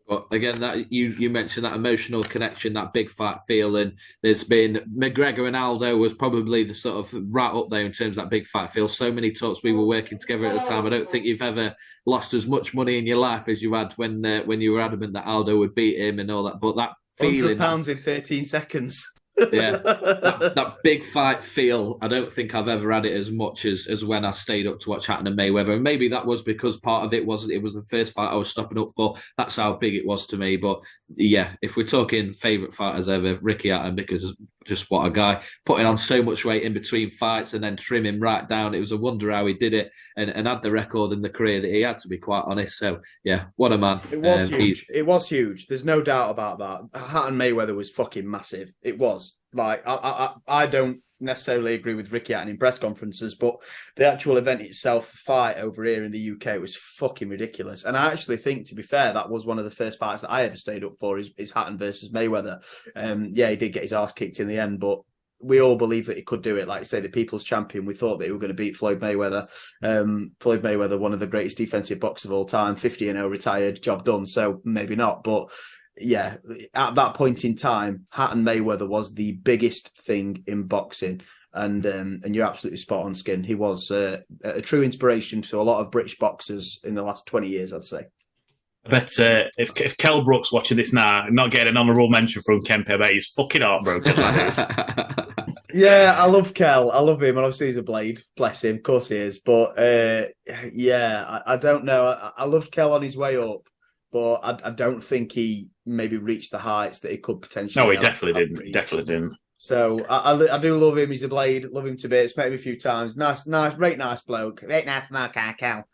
But again, that you mentioned that emotional connection, that big fight feel, and there's been McGregor and Aldo was probably the sort of right up there in terms of that big fight feel. So many talks, we were working together at the time. I don't think you've ever lost as much money in your life as you had when you were adamant that Aldo would beat him and all that. But that feeling, £100 in 13 seconds. Yeah, that big fight feel, I don't think I've ever had it as much as when I stayed up to watch Hatton and Mayweather. And maybe that was because part of it was the first fight I was stopping up for. That's how big it was to me. But yeah, if we're talking favourite fighters ever, Ricky Hatton, because just what a guy, putting on so much weight in between fights and then trimming right down. It was a wonder how he did it and had the record in the career that he had, to be quite honest. So yeah, what a man. It was huge. It was huge. There's no doubt about that. Hatton Mayweather was fucking massive. It was. Like, I don't necessarily agree with Ricky Hatton in press conferences, but the actual event itself, the fight over here in the UK, was fucking ridiculous. And I actually think, to be fair, that was one of the first fights that I ever stayed up for, is Hatton versus Mayweather. He did get his ass kicked in the end, but we all believed that he could do it. Like you say, the people's champion, we thought that he was going to beat Floyd Mayweather. Floyd Mayweather, one of the greatest defensive boxers of all time, 50-0, retired, job done. So maybe not. But yeah, at that point in time, Hatton Mayweather was the biggest thing in boxing. And you're absolutely spot on, Skin. He was a true inspiration to a lot of British boxers in the last 20 years, I'd say. I bet if Kell Brook's watching this now, not getting an honourable mention from Kemp, I bet he's fucking heartbroken like this. Yeah, I love Kell. I love him. And obviously he's a blade. Bless him. Of course he is. But I don't know. I loved Kell on his way up, but I don't think he maybe reached the heights that he could potentially. No, he definitely didn't. Definitely didn't. So I do love him. He's a blade. Love him to bits. Met him a few times. Nice, very nice bloke. Very nice bloke, Kell.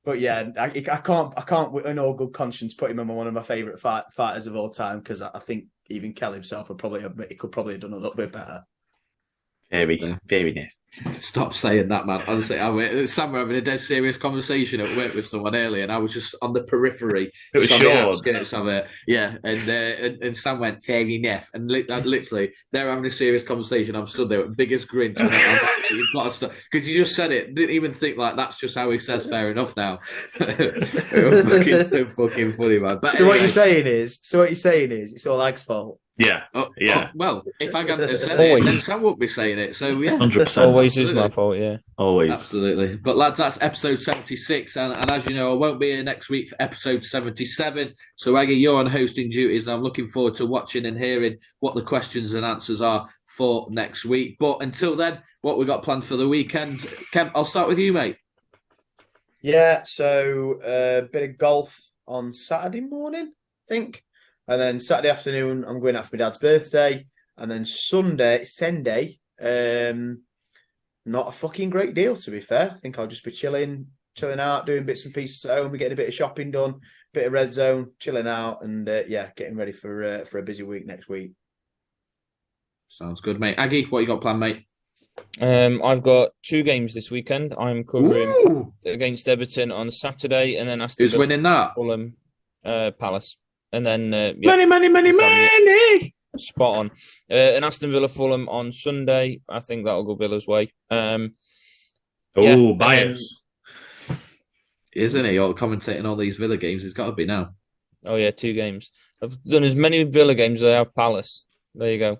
But yeah, I can't in all good conscience put him in one of my favourite fighters of all time, because I think even Kell himself would probably admit he could probably have done a little bit better. Very nice. Stop saying that, man. Honestly, Sam were having a dead serious conversation at work with someone earlier, and I was just on the periphery. It was short. Yeah, and Sam went, fair enough. And literally, they're having a serious conversation. I'm stood there with the biggest grin. You've got to stop. Because you just said it. Didn't even think like that's just how he says fair enough now. It's so fucking funny, man. But so what you're saying is, it's all Ag's fault. Yeah. Well, if I hadn't said it, then Sam won't be saying it. So yeah, 100%. Always is my fault. Yeah, always. Absolutely. But lads, that's episode 76, and as you know, I won't be here next week for episode 77. So Aggy, you're on hosting duties, and I'm looking forward to watching and hearing what the questions and answers are for next week. But until then, what we got planned for the weekend? Kemp, I'll start with you, mate. Yeah. So a bit of golf on Saturday morning, I think. And then Saturday afternoon, I'm going out for my dad's birthday. And then Sunday, not a fucking great deal, to be fair. I think I'll just be chilling out, doing bits and pieces at home. We're getting a bit of shopping done, bit of red zone, chilling out, and getting ready for a busy week next week. Sounds good, mate. Aggy, what you got planned, mate? I've got 2 games this weekend. I'm covering against Everton on Saturday, and then Aston Who's winning that? Fulham, Palace. And then money. Spot on. And Aston Villa Fulham on Sunday. I think that'll go Villa's way. Bias. Isn't he? All commentating all these Villa games. It's got to be now. Oh yeah, 2 games. I've done as many Villa games as I have Palace. There you go.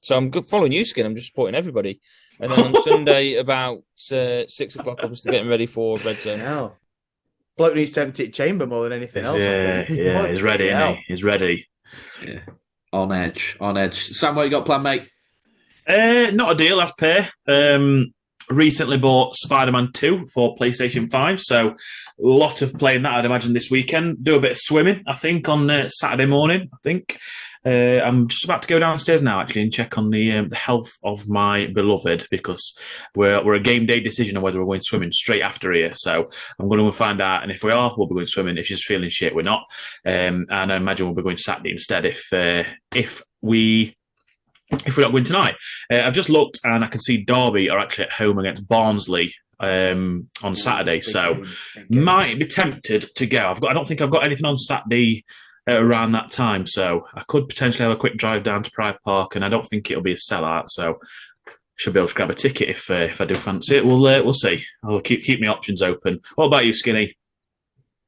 So I'm following you, Skin. I'm just supporting everybody. And then on Sunday about 6 o'clock, I'm still getting ready for Red Zone. Yeah. Bloke needs to empty chamber more than anything else. Yeah, he's ready, isn't he? He's ready. Yeah. On edge. Sam, what you got planned, mate? Not a deal, as per. Recently bought Spider-Man 2 for PlayStation 5, so a lot of playing that, I'd imagine, this weekend. Do a bit of swimming, I think, on Saturday morning, I think. I'm just about to go downstairs now, actually, and check on the health of my beloved, because we're a game day decision on whether we're going swimming straight after here. So I'm going to find out, and if we are, we'll be going swimming. If she's feeling shit, we're not. And I imagine we'll be going Saturday instead if we're not going tonight. I've just looked, and I can see Derby are actually at home against Barnsley on Saturday, so might be tempted to go. I don't think I've got anything on Saturday around that time, so I could potentially have a quick drive down to Pride Park, and I don't think it'll be a sellout, so should be able to grab a ticket if I do fancy it. We'll see. I'll keep my options open. What about you, Skinny?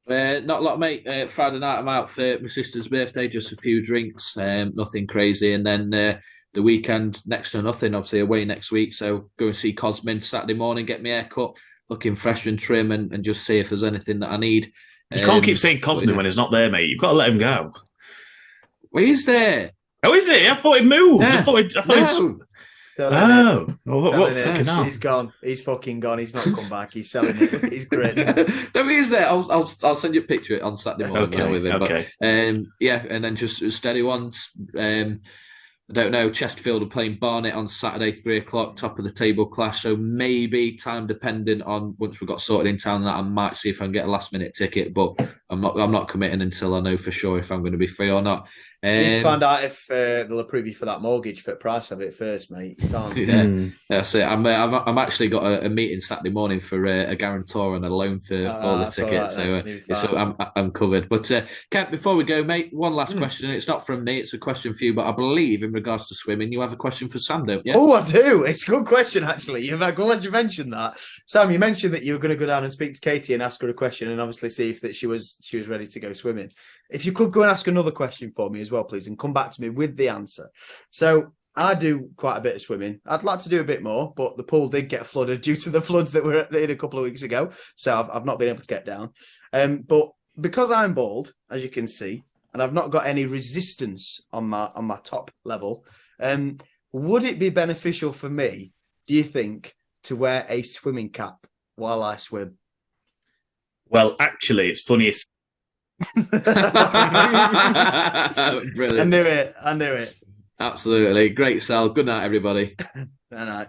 Not a lot, mate. Friday night I'm out for my sister's birthday, just a few drinks, nothing crazy, and then the weekend next to nothing, obviously away next week, so go and see Cosmin Saturday morning, get my hair cut, looking fresh and trim, and just see if there's anything that I need. You can't keep saying Cosmin when he's not there, mate. You've got to let him go. Well, he's there. Oh, is he? I thought he'd moved. Yeah. I thought no. What fucking hell? He's gone. He's fucking gone. He's not come back. He's selling it. He's great. No, he's there. I'll send you a picture on Saturday morning. Okay. With him. Okay. But, and then just steady ones. I don't know. Chesterfield are playing Barnet on Saturday, 3:00, top of the table clash. So maybe time dependent on once we've got sorted in town that I might see if I can get a last minute ticket. But I'm not committing until I know for sure if I'm going to be free or not. You need to find out if they'll approve you for that mortgage for price of it first, mate. You can't. Yeah, that's it. I'm actually got a meeting Saturday morning for a guarantor and a loan for the ticket, right, so I'm covered. But Kemp, before we go, mate, one last question. It's not from me; it's a question for you. But I believe in regards to swimming, you have a question for Sam, don't you? Oh, I do. It's a good question, actually. I'm glad you mentioned that, Sam. You mentioned that you were going to go down and speak to Katie and ask her a question, and obviously see if that she was ready to go swimming. If you could go and ask another question for me as well, please, and come back to me with the answer. So I do quite a bit of swimming. I'd like to do a bit more, but the pool did get flooded due to the floods that were in a couple of weeks ago. So I've not been able to get down. But because I'm bald, as you can see, and I've not got any resistance on my top level, would it be beneficial for me, do you think, to wear a swimming cap while I swim? Well, actually, it's funny. Brilliant. I knew it. Absolutely. Great, Sal. Good night, everybody. Good night.